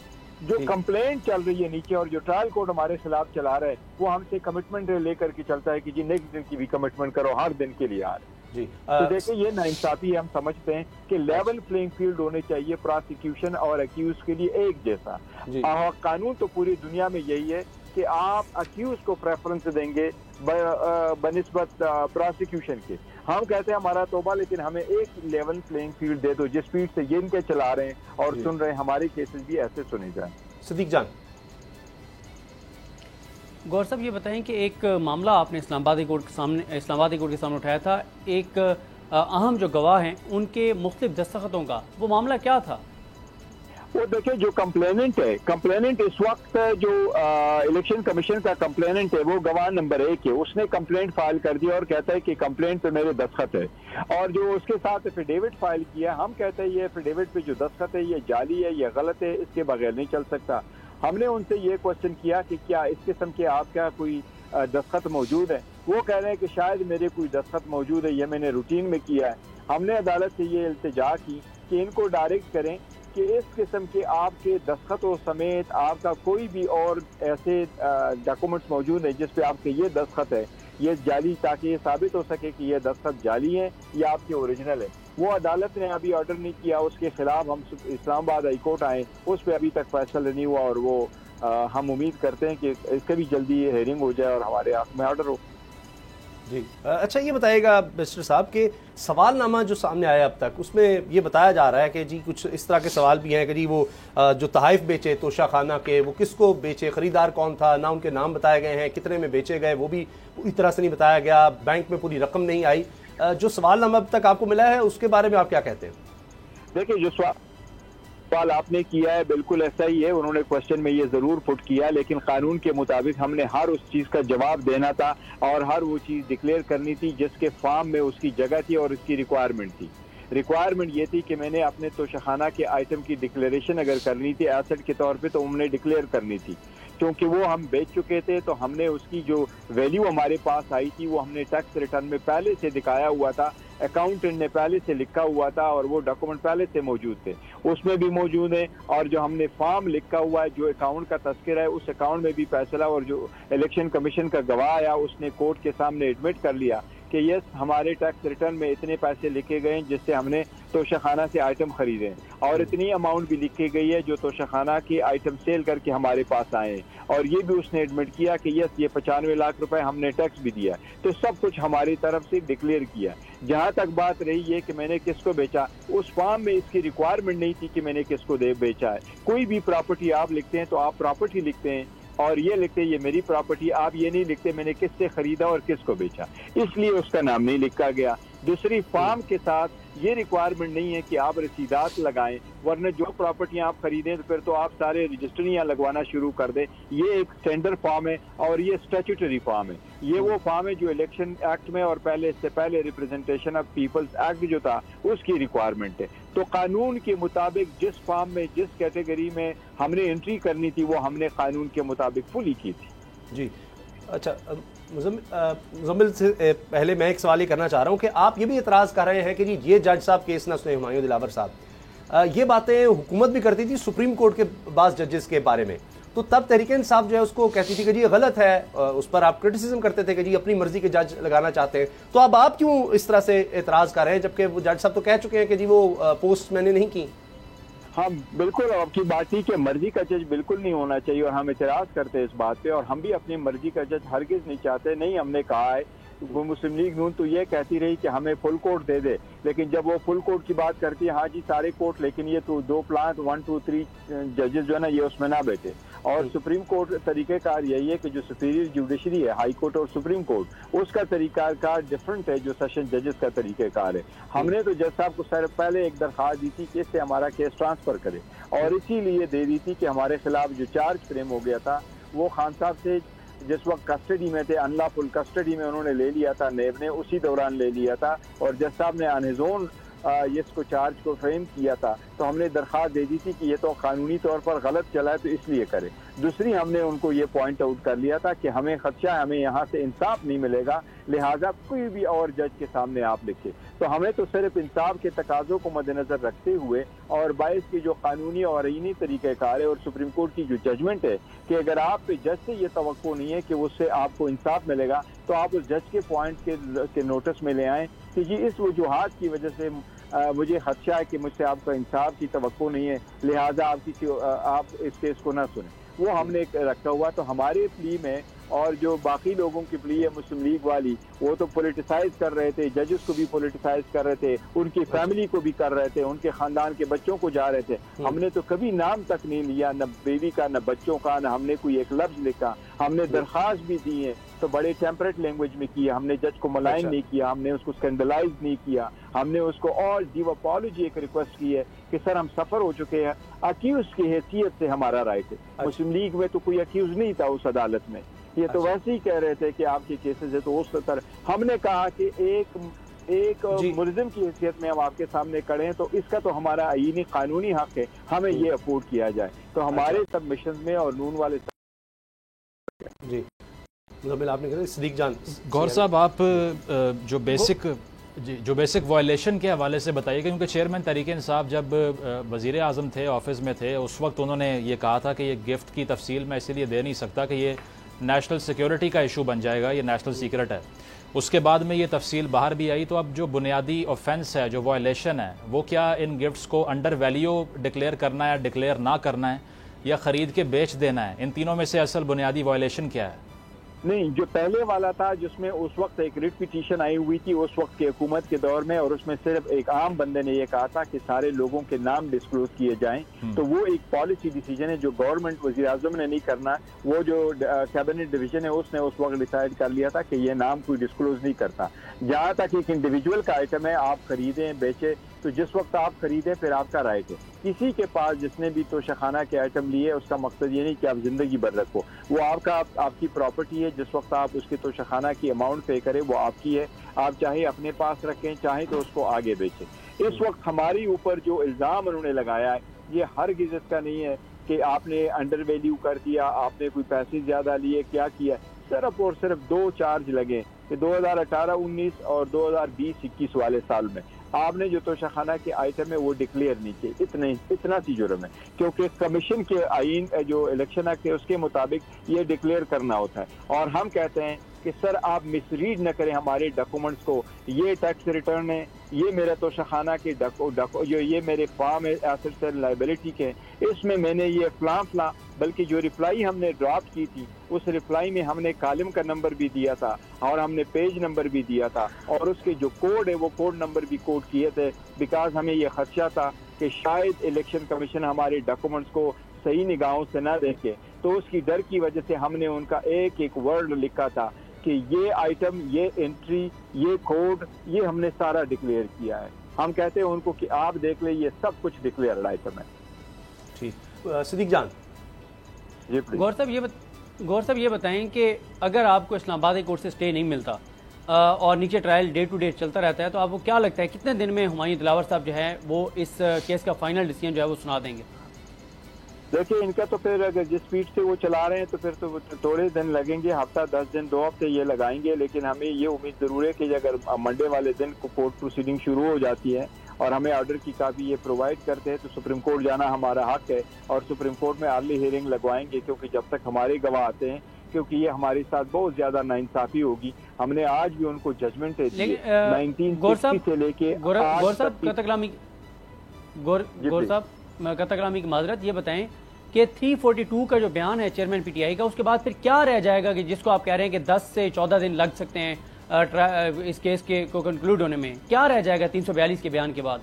F: जो कंप्लेंट चल रही है नीचे और जो ट्रायल कोर्ट हमारे खिलाफ चला रहा है वो हमसे कमिटमेंट लेकर के चलता है कि जी नेक्स्ट दिन की भी कमिटमेंट करो, हर दिन के लिए आ रहे
C: जी।
F: तो देखिए ये नाइंसाफी है। हम समझते हैं कि लेवल प्लेइंग फील्ड होने चाहिए प्रोसिक्यूशन और अक्यूज के लिए एक जैसा। कानून तो पूरी दुनिया में यही है कि आप अक्यूज को प्रेफरेंस देंगे बनिस्बत प्रोसिक्यूशन के। हम कहते हैं हमारा तौबा, लेकिन हमें एक लेवल प्लेइंग फील्ड दे दो जिस स्पीड से ये इनके चला रहे हैं और सुन रहे हैं, हमारे केसेस भी ऐसे सुने जाए।
C: सिद्दीक जान,
B: गौर साहब ये बताएं कि एक मामला आपने इस्लामाबादी कोर्ट के सामने उठाया था, एक अहम जो गवाह हैं उनके मुख्तलिफ दस्तखतों का, वो मामला क्या था?
F: वो देखिए जो कंप्लेनेंट इस वक्त जो इलेक्शन कमीशन का कंप्लेनेंट है वो गवाह नंबर 1 है। उसने कंप्लेंट फाइल कर दिया और कहता है कि कंप्लेंट पे मेरे दस्तखत है, और जो उसके साथ एफिडेविट फाइल किया, हम कहते हैं ये एफिडेविट पे जो दस्तखत है ये जाली है, ये गलत है, इसके बगैर नहीं चल सकता। हमने उनसे ये क्वेश्चन किया कि क्या इस किस्म के आपका कोई दस्तखत मौजूद है? वो कह रहे हैं कि शायद मेरे कोई दस्तखत मौजूद है, ये मैंने रूटीन में किया है। हमने अदालत से ये इल्तिजा की कि इनको डायरेक्ट करें कि इस किस्म के आपके दस्तखतों समेत आपका कोई भी और ऐसे डॉक्यूमेंट्स मौजूद है जिस पे आपके ये दस्तखत है, ये जाली, ताकि ये साबित हो सके कि ये दस्तखत जाली है या आपके ओरिजिनल है। वो अदालत ने अभी ऑर्डर नहीं किया, उसके खिलाफ हम इस्लामाबाद हाई कोर्ट आए, उस पर अभी तक फैसला नहीं हुआ, और वो हम उम्मीद करते हैं कि इसके भी जल्दी हेयरिंग हो जाए और हमारे हक में ऑर्डर हो।
C: जी अच्छा, ये बताइएगा मिस्टर साहब के सवालनामा जो सामने आया अब तक, उसमें ये बताया जा रहा है कि जी कुछ इस तरह के सवाल भी हैं कि जी वो जो तहाइफ बेचे तोशा खाना के, वो किसको बेचे, खरीदार कौन था, ना उनके नाम बताए गए हैं, कितने में बेचे गए वो भी पूरी तरह से नहीं बताया गया, बैंक में पूरी रकम नहीं आई। जो सवालनामा अब तक आपको मिला है उसके बारे में आप क्या कहते हैं?
F: देखिए जो सवाल आपने किया है बिल्कुल ऐसा ही है, उन्होंने क्वेश्चन में ये जरूर पुट किया, लेकिन कानून के मुताबिक हमने हर उस चीज का जवाब देना था और हर वो चीज डिक्लेयर करनी थी जिसके फार्म में उसकी जगह थी और उसकी रिक्वायरमेंट थी। रिक्वायरमेंट ये थी कि मैंने अपने तोशाखाना के आइटम की डिक्लेरेशन अगर करनी थी एसेट के तौर पे तो हमने डिक्लेयर करनी थी, क्योंकि वो हम बेच चुके थे। तो हमने उसकी जो वैल्यू हमारे पास आई थी वो हमने टैक्स रिटर्न में पहले से दिखाया हुआ था, अकाउंटेंट ने पहले से लिखा हुआ था और वो डॉक्यूमेंट पहले से मौजूद थे, उसमें भी मौजूद है। और जो हमने फॉर्म लिखा हुआ है, जो अकाउंट का तस्करा है, उस अकाउंट में भी फैसला, और जो इलेक्शन कमीशन का गवाह आया उसने कोर्ट के सामने एडमिट कर लिया कि यस हमारे टैक्स रिटर्न में इतने पैसे लिखे गए जिससे हमने तोशाखाना से आइटम खरीदे, और इतनी अमाउंट भी लिखी गई है जो तोशाखाना की आइटम सेल करके हमारे पास आए, और ये भी उसने एडमिट किया कि यस ये 95 लाख रुपए हमने टैक्स भी दिया। तो सब कुछ हमारी तरफ से डिक्लेयर किया। जहां तक बात रही है कि मैंने किसको बेचा, उस फॉर्म में इसकी रिक्वायरमेंट नहीं थी कि मैंने किसको बेचा है। कोई भी प्रॉपर्टी आप लिखते हैं तो आप प्रॉपर्टी लिखते हैं और ये लिखते ये मेरी प्रॉपर्टी, आप ये नहीं लिखते मैंने किससे खरीदा और किसको बेचा, इसलिए उसका नाम नहीं लिखा गया। दूसरी फॉर्म के साथ ये रिक्वायरमेंट नहीं है कि आप रसीदात लगाएं, वरना जो प्रॉपर्टियां आप खरीदें तो फिर तो आप सारे रजिस्ट्रियां लगवाना शुरू कर दें। ये एक स्टैंडर्ड फॉर्म है और ये स्टैट्यूटरी फॉर्म है। ये वो फॉर्म है जो इलेक्शन एक्ट में और पहले इससे पहले रिप्रेजेंटेशन ऑफ पीपल्स एक्ट जो था उसकी रिक्वायरमेंट है। तो कानून के मुताबिक जिस फॉर्म में जिस कैटेगरी में हमने एंट्री करनी थी वो हमने कानून के मुताबिक फुली की थी। जी
C: अच्छा, मुजम्मिल से पहले मैं एक सवाल ये करना चाह रहा हूँ कि आप ये भी एतराज़ कर रहे हैं कि जी ये जज साहब केस ना सुने, हुमायूं दिलावर साहब, ये बातें हुकूमत भी करती थी सुप्रीम कोर्ट के बाज़ जजेस के बारे में, तो तब तहरीक इंसाफ जो है उसको कहती थी कि जी ये गलत है, उस पर आप क्रिटिसिज्म करते थे कि जी अपनी मर्जी के जज लगाना चाहते हैं। तो अब आप क्यों इस तरह से एतराज़ कर रहे हैं जबकि वो जज साहब तो कह चुके हैं कि जी वो पोस्ट मैंने नहीं की?
F: हाँ बिल्कुल, आपकी बात थी कि मर्जी का जज बिल्कुल नहीं होना चाहिए और हम इतराज करते हैं इस बात पे, और हम भी अपनी मर्जी का जज हरगिज नहीं चाहते। नहीं, हमने कहा है वो मुस्लिम लीग नून तो ये कहती रही कि हमें फुल कोर्ट दे दे, लेकिन जब वो फुल कोर्ट की बात करती है, हाँ जी सारे कोर्ट, लेकिन ये तो 2 प्लांट 1 2 3 जजेस जो है ना ये उसमें ना बैठे। और सुप्रीम कोर्ट तरीक़ेकार यही है कि जो सुपीरियर जुडिशरी है, हाई कोर्ट और सुप्रीम कोर्ट, उसका तरीक़ाकार डिफरेंट है जो सेशन जजेस का तरीक़ेकार है। हमने तो जज साहब को सर पहले एक दरख्वास्त दी थी कि इससे हमारा केस ट्रांसफर करे, और इसीलिए दे दी थी कि हमारे खिलाफ जो चार्ज फ्रेम हो गया था वो खान साहब से जिस वक्त कस्टडी में थे, अनलॉफुल कस्टडी में उन्होंने ले लिया था, नेब ने उसी दौरान ले लिया था, और जज साहब ने ऑन हिज ओन इसको चार्ज को फ्रेम किया था, तो हमने दरख्वास्त दे दी थी कि ये तो कानूनी तौर पर गलत चला है तो इसलिए करे। दूसरी, हमने उनको ये पॉइंट आउट कर लिया था कि हमें खदशा है, हमें यहाँ से इंसाफ नहीं मिलेगा, लिहाजा कोई भी और जज के सामने आप लिखे। तो हमें तो सिर्फ इंसाफ के तकाज़ों को मद्देनजर रखते हुए और बाइस की जो कानूनी और आईनी तरीक़ाकार है और सुप्रीम कोर्ट की जो जजमेंट है कि अगर आप पे जज से ये तवक्को नहीं है कि उससे आपको इंसाफ मिलेगा, तो आप उस जज के पॉइंट के नोटिस में ले आएँ कि जी इस वजूहात की वजह से मुझे खदशा है कि मुझसे आपका इंसाफ की तवक्को नहीं है, लिहाजा आप इस केस को ना सुने। वो हमने रखा हुआ। तो हमारे प्ली में और जो बाकी लोगों की प्ली है मुस्लिम लीग वाली, वो तो पॉलिटिसाइज कर रहे थे, जजेस को भी पॉलिटिसाइज कर रहे थे, उनकी फैमिली को भी कर रहे थे, उनके खानदान के बच्चों को जा रहे थे। हमने तो कभी नाम तक नहीं लिया, न बेबी का, न बच्चों का, न हमने कोई एक लफ्ज लिखा। हमने दरख्वास्त भी दी है तो बड़े टेम्परेट लैंग्वेज में किया, हमने जज को मलाइन नहीं किया, हमने उसको स्कैंडलाइज नहीं किया, हमने उसको और गिव अपॉलॉजी एक रिक्वेस्ट की है कि सर हम सफर हो चुके हैं, अक्यूज की हैसियत से हमारा राइट है। मुस्लिम लीग में तो कोई अक्यूज नहीं था उस अदालत में, ये तो वैसे ही कह रहे थे कि आपके केसेस है, तो उस तरह हमने कहा कि एक मुलजिम की हैसियत में हम आपके सामने खड़े हैं, तो इसका तो हमारा आईनी कानूनी हक है, हमें ये अफोर्ड किया जाए। तो हमारे सबमिशन में और नून वाले
C: जी आपने कहा सदीक जान
D: गौर साहब, आप जो बेसिक वायलेशन के हवाले से बताइएगा, क्योंकि चेयरमैन तहरीक इंसाफ जब वज़ीर आज़म थे, ऑफिस में थे, उस वक्त उन्होंने ये कहा था कि ये गिफ्ट की तफसील मैं इसीलिए दे नहीं सकता कि ये नेशनल सिक्योरिटी का इशू बन जाएगा, ये नेशनल सीक्रेट है। उसके बाद में ये तफसील बाहर भी आई। तो अब जो बुनियादी ऑफेंस है, जो वायलेशन है, वो क्या इन गिफ्ट्स को अंडर वैल्यू डिक्लेयर करना है, डिक्लेयर ना करना है, या ख़रीद के बेच देना है? इन तीनों में से असल बुनियादी वायलेशन क्या है?
F: नहीं, जो पहले वाला था जिसमें उस वक्त एक रिट पिटीशन आई हुई थी उस वक्त की हुकूमत के दौर में, और उसमें सिर्फ एक आम बंदे ने ये कहा था कि सारे लोगों के नाम डिस्क्लोज किए जाएं, तो वो एक पॉलिसी डिसीजन है जो गवर्नमेंट वज़ीर आज़म ने नहीं करना। वो जो कैबिनेट डिवीजन है उसने उस वक्त डिसाइड कर लिया था कि ये नाम कोई डिस्क्लोज नहीं करता। जहाँ तक एक इंडिविजुअल का आइटम है, आप खरीदें बेचें, तो जिस वक्त आप खरीदें फिर आपका राइट है। किसी के पास जिसने भी तोशाखाना के आइटम लिए, उसका मकसद ये नहीं कि आप जिंदगी भर रखो, वो आपकी प्रॉपर्टी है। जिस वक्त आप उसके तोशाखाना की अमाउंट पे करें वो आपकी है, आप चाहे अपने पास रखें, चाहे तो उसको आगे बेचें। इस वक्त हमारी ऊपर जो इल्ज़ाम उन्होंने लगाया है ये हरगिज़ इसका नहीं है कि आपने अंडर वैल्यू कर दिया, आपने कोई पैसे ज़्यादा लिए, क्या किया। सिर्फ और सिर्फ दो चार्ज लगे कि 2018-19 और 2020-21 वाले साल में आपने जो तोशाखाना के आइटम है वो डिक्लेयर नहीं किए। इतना सी जुर्म है, क्योंकि कमीशन के आइन जो इलेक्शन एक्ट है उसके मुताबिक ये डिक्लेयर करना होता है। और हम कहते हैं कि सर आप मिसरीड न करें हमारे डॉक्यूमेंट्स को। ये टैक्स रिटर्न है, ये मेरा तोशाखाना के जो ये मेरे फार्म है एसेट्स एंड लायबिलिटी के, इसमें मैंने ये फलां बल्कि जो रिप्लाई हमने ड्राफ्ट की थी उस रिप्लाई में हमने कॉलम का नंबर भी दिया था और हमने पेज नंबर भी दिया था, और उसके जो कोड है वो कोड नंबर भी कोड किए थे, बिकॉज हमें ये खदशा था कि शायद इलेक्शन कमीशन हमारे डॉक्यूमेंट्स को सही निगाहों से ना देखे। तो उसकी डर की वजह से हमने उनका एक एक वर्ड लिखा था कि ये आइटम, ये एंट्री, ये कोड, ये हमने सारा डिक्लेयर किया है। हम कहते हैं उनको कि आप देख ले, ये सब कुछ डिक्लेयर्ड आइटम है।
C: ठीक, सदीक जान
B: गौर साहब ये बताएं कि अगर आपको इस्लामाबाद हाई कोर्ट से स्टे नहीं मिलता और नीचे ट्रायल डे टू डे चलता रहता है, तो आपको क्या लगता है कितने दिन में हुमायूं दिलावर साहब जो है वो इस केस का फाइनल डिसीजन जो है वो सुना देंगे?
F: देखिए, इनका तो फिर अगर जिस स्पीड से वो चला रहे हैं तो फिर तो थोड़े दिन लगेंगे, हफ्ता 10 दिन 2 हफ्ते ये लगाएंगे। लेकिन हमें ये उम्मीद जरूर है कि अगर मंडे वाले दिन को कोर्ट प्रोसीडिंग शुरू हो जाती है और हमें ऑर्डर की कापी ये प्रोवाइड करते हैं तो सुप्रीम कोर्ट जाना हमारा हक है, और सुप्रीम कोर्ट में अर्ली हियरिंग लगवाएंगे, क्योंकि जब तक हमारे गवाह आते हैं, क्योंकि ये हमारे साथ बहुत ज्यादा नाइंसाफी होगी। हमने आज भी उनको जजमेंट दी 1960 से लेके
B: गौर साहब कतकलामी की माजरत, ये बताएं कि 342 का जो बयान है चेयरमैन पीटीआई का, उसके बाद फिर क्या रह जाएगा कि जिसको आप कह रहे हैं कि 10 से 14 दिन लग सकते हैं इस केस के को कंक्लूड होने में, क्या रह जाएगा 342 के बयान के बाद?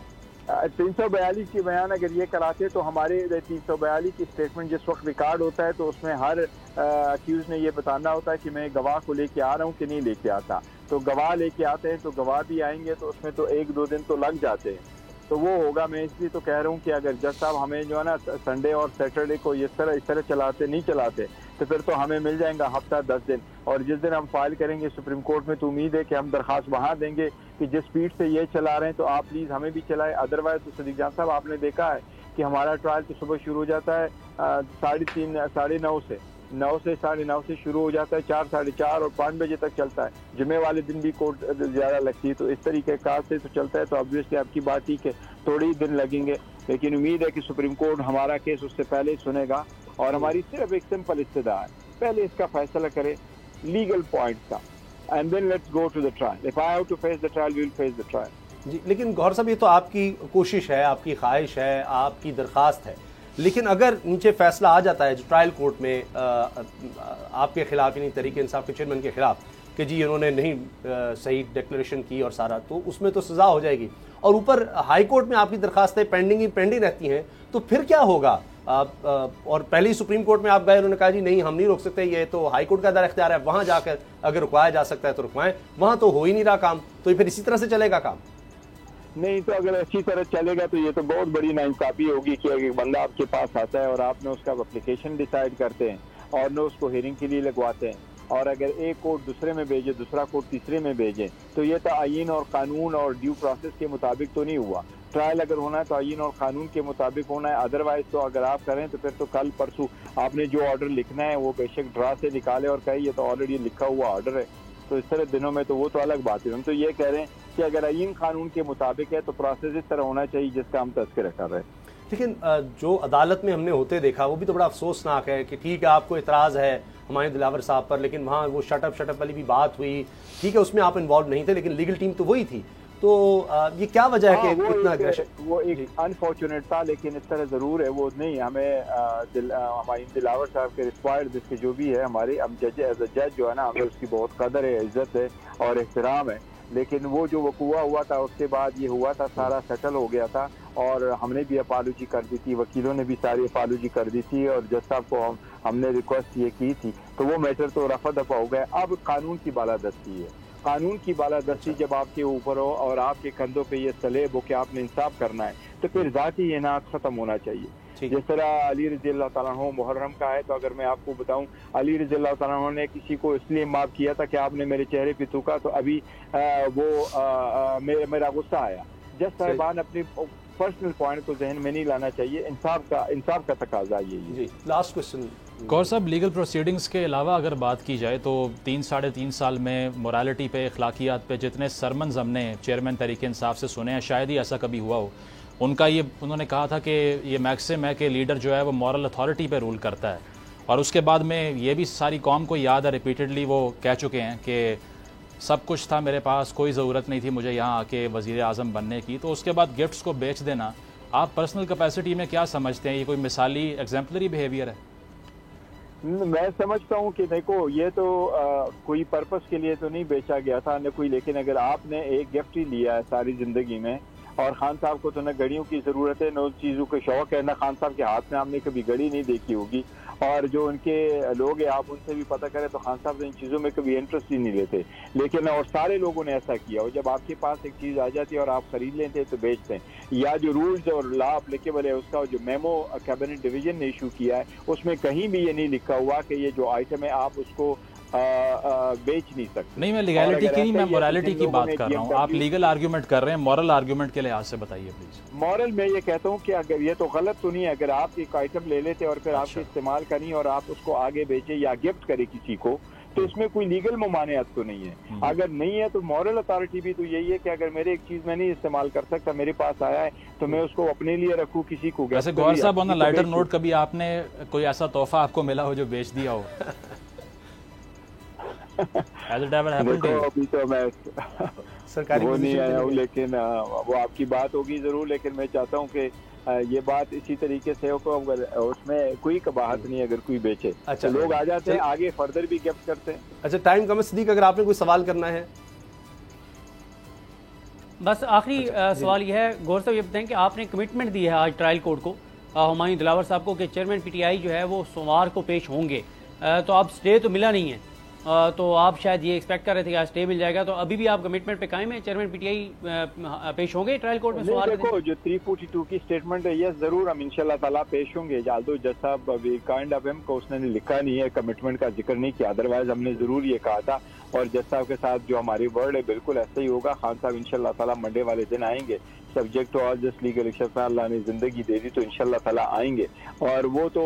F: 342 के बयान अगर ये कराते तो हमारे 342 की स्टेटमेंट जिस वक्त रिकॉर्ड होता है तो उसमें हर अक्यूज ने ये बताना होता है कि मैं गवाह को लेके आ रहा हूँ कि नहीं लेके आता। तो गवाह लेके आते हैं तो गवाह भी आएंगे, तो उसमें तो 1-2 दिन तो लग जाते हैं। तो वो होगा। मैं इसलिए तो कह रहा हूँ कि अगर जज साहब हमें जो है ना संडे और सैटरडे को इस तरह चलाते नहीं चलाते तो फिर तो हमें मिल जाएगा हफ्ता 10 दिन। और जिस दिन हम फाइल करेंगे सुप्रीम कोर्ट में तो उम्मीद है कि हम दरखास्त वहाँ देंगे कि जिस स्पीड से ये चला रहे हैं तो आप प्लीज़ हमें भी चलाएं। अदरवाइज तो सदीक जान साहब आपने देखा है कि हमारा ट्रायल तो सुबह शुरू हो जाता है 3:30 साढ़े 9 से 9 से 9:30 से शुरू हो जाता है, 4 साढ़े 4 और 5 बजे तक चलता है। जुमे वाले दिन भी कोर्ट ज़्यादा लगती है। तो इस तरीके कार से तो चलता है। तो ऑब्वियसली आपकी बात ठीक है, थोड़े ही दिन लगेंगे, लेकिन उम्मीद है कि सुप्रीम कोर्ट हमारा केस उससे पहले सुनेगा। और हमारी सिर्फ एक सिंपल इस्तदा है, पहले इसका फैसला करे लीगल पॉइंट का, and then let's go to the trial. If I have to face the trial, we will face the trial.
C: जी, लेकिन गौहर साहब ये तो आपकी कोशिश है, आपकी ख्वाहिश है, आपकी दरख्वास्त है, लेकिन अगर नीचे फैसला आ जाता है जो ट्रायल कोर्ट में आपके खिलाफ यानी तहरीक इंसाफ के चेयरमैन के खिलाफ कि जी इन्होंने नहीं सही डिक्लेरेशन की और सारा, तो उसमें तो सज़ा हो जाएगी। और ऊपर हाई कोर्ट में आपकी दरखास्तें पेंडिंग रहती हैं, तो फिर क्या होगा? और पहले ही सुप्रीम कोर्ट में आप गए, उन्होंने कहा जी नहीं हम नहीं रोक सकते, ये तो हाई कोर्ट का दायरा इख्तियार है, वहाँ जाकर अगर रुकवाया जा सकता है तो रुकवाएं। वहाँ तो हो ही नहीं रहा काम, तो फिर इसी तरह से चलेगा काम?
F: नहीं, तो अगर अच्छी तरह चलेगा तो ये तो बहुत बड़ी नाइंसाफी होगी कि अगर बंदा आपके पास आता है और आपने उसका एप्लीकेशन डिसाइड करते हैं और न उसको हियरिंग के लिए लगवाते हैं, और अगर एक कोर्ट दूसरे में भेजे, दूसरा कोर्ट तीसरे में भेजे, तो ये तो आईन और कानून और ड्यू प्रोसेस के मुताबिक तो नहीं हुआ। ट्रायल अगर होना है तो आईन और कानून के मुताबिक होना है। अदरवाइज तो अगर आप करें तो फिर तो कल परसों आपने जो ऑर्डर लिखना है वो बेशक ड्रा से निकाले और कहे ये तो ऑलरेडी लिखा हुआ ऑर्डर है। तो इस तरह दिनों में तो वो तो अलग बात है। हम तो ये कह रहे हैं कि अगर आईन कानून के मुताबिक है तो प्रोसेस इस तरह होना चाहिए जिसका हम तस्करा कर रहे हैं।
C: लेकिन जो अदालत में हमने होते देखा वो भी तो बड़ा अफसोसनाक है कि ठीक है आपको इतराज़ है हुमायूं दिलावर साहब पर, लेकिन वहाँ वो शटअप वाली भी बात हुई, ठीक है उसमें आप इन्वॉल्व नहीं थे, लेकिन लीगल टीम तो वही थी। तो ये क्या वजह है कि इतना अग्रेशन?
F: वो एक अनफॉर्चुनेट था, लेकिन इस तरह ज़रूर है वो नहीं हमें हुमायूं दिलावर साहब के रिक्वायर्ड जिसके जो भी है हमारे हम जज एज अ जज जो है ना हमें उसकी बहुत कदर है, इज्जत है और एहतराम है। लेकिन वो जो वकूआ हुआ था उसके बाद ये हुआ था, सारा सेटल हो गया था और हमने भी अपॉलॉजी कर दी थी, वकीलों ने भी सारी अपॉलॉजी कर दी थी और जज साहब को हमने रिक्वेस्ट ये की थी, तो वो मैटर तो रफा दफा हो गया। अब कानून की बालादस्ती है। कानून की बालादस्ती जब आपके ऊपर हो और आपके कंधों पे ये सलेब हो कि आपने इंसाफ करना है, तो फिर ज़ाती इनात खत्म होना चाहिए। जिस तरह अली रज़ी अल्लाह तआला अन्हु मुहर्रम का है, तो अगर मैं आपको बताऊं अली रज़ी अल्लाह तआला अन्हु ने किसी को इसलिए माफ किया था कि आपने मेरे चेहरे पे थूका, तो अभी मेरा गुस्सा आया। जज साहिबान अपनी पर्सनल पॉइंट को जहन में नहीं लाना चाहिए, इंसाफ का तकाजा यही है।
C: लास्ट क्वेश्चन
D: गौर साहब, लीगल प्रोसीडिंग्स के अलावा अगर बात की जाए तो 3-3.5 साल में मोरालिटी पे, अखलाकियात पे जितने सरमन्स हमने चेयरमैन तहरीक इंसाफ से सुने हैं, शायद ही ऐसा कभी हुआ हो। उन्होंने कहा था कि ये मैक्सिम है कि लीडर जो है वो मॉरल अथॉरिटी पे रूल करता है, और उसके बाद में ये भी सारी कौम को याद है, रिपीटेडली वो कह चुके हैं कि सब कुछ था मेरे पास, कोई ज़रूरत नहीं थी मुझे यहाँ आके वज़ीर आज़म बनने की। तो उसके बाद गिफ्ट्स को बेच देना, आप पर्सनल कैपेसिटी में क्या समझते हैं, ये कोई मिसाली एग्जाम्पलरी बिहेवियर है?
F: मैं समझता हूँ कि देखो ये तो कोई पर्पस के लिए तो नहीं बेचा गया था न कोई, लेकिन अगर आपने एक गिफ्ट ही लिया है सारी ज़िंदगी में, और खान साहब को तो न घड़ियों की ज़रूरत है न उन चीज़ों का शौक़ है, न खान साहब के हाथ में आपने कभी घड़ी नहीं देखी होगी, और जो उनके लोग हैं आप उनसे भी पता करें तो खान साहब इन चीज़ों में कभी इंटरेस्ट ही नहीं लेते, लेकिन और सारे लोगों ने ऐसा किया। और जब आपके पास एक चीज़ आ जाती है और आप ख़रीद लेते हैं तो बेचते हैं, या जो रूल्स और लॉ अप्लीकेबल है उसका जो मेमो कैबिनेट डिवीजन ने इशू किया है उसमें कहीं भी ये नहीं लिखा हुआ कि ये जो आइटम है आप उसको बेच नहीं सकते।
D: नहीं, मैं लीगैलिटी की नहीं, मैं मोरालिटी की बात कर रहा हूँ। आप लीगल आर्ग्यूमेंट कर रहे हैं, मॉरल आर्ग्यूमेंट के लिहाज से बताइए प्लीज।
F: मॉरल में ये कहता हूँ कि अगर ये तो गलत तो नहीं है, अगर आप एक आइटम ले लेते और फिर आपके इस्तेमाल करें और आप उसको आगे बेचे या गिफ्ट करें किसी को, तो इसमें कोई लीगल ममानियत तो नहीं है। अगर नहीं है तो मॉरल अथॉरिटी भी तो यही है कि अगर मेरे एक चीज मैं नहीं इस्तेमाल कर सकता, मेरे पास आया है तो मैं उसको अपने लिए रखूं, किसी को।
D: वैसे गौर साहब, ऑन लाइटर नोट, कभी आपने कोई ऐसा तोहफा आपको मिला हो जो बेच दिया हो?
F: अभी तो मैं
C: सरकारी
F: वो नहीं आया हूँ, लेकिन वो आपकी बात होगी जरूर, लेकिन मैं चाहता हूँ कि ये बात इसी तरीके से हो, अगर उसमें कोई कबाहत नहीं, अगर कोई बेचे तो लोग आ जाते हैं आगे, फर्दर भी गिफ्ट करते हैं।
C: अच्छा, टाइम कम है। सिद्दीक, अगर आपने कोई सवाल करना है?
B: बस आखिरी सवाल यह है, गौर साहब ये बताएं कि आपने कमिटमेंट दी है आज ट्रायल कोर्ट को, हुमायूं दिलावर साहब को, कि चेयरमैन पीटीआई जो है वो सोमवार को पेश होंगे, तो अब स्टे तो मिला नहीं है, तो आप शायद ये एक्सपेक्ट कर रहे थे कि आज स्टे मिल जाएगा, तो अभी भी आप कमिटमेंट पे कायम है? चेयरमैन पीटीआई पेश होंगे ट्रायल कोर्ट में?
F: देखो जो 342 की स्टेटमेंट है ये जरूर हम इंशाल्लाह ताला पेश होंगे। जालदो जज साहब वी काइंड ऑफ हिम को उसने लिखा नहीं है, कमिटमेंट का जिक्र नहीं किया, अदरवाइज हमने जरूर ये कहा था। और जज साहब के साथ जो हमारी वर्ड है बिल्कुल ऐसा ही होगा। खान साहब इंशाल्लाह ताला मंडे वाले दिन आएंगे, subject to all just legal exception, Allah ने जिंदगी दे दी तो इंशाल्लाह ताला आएंगे। और वो तो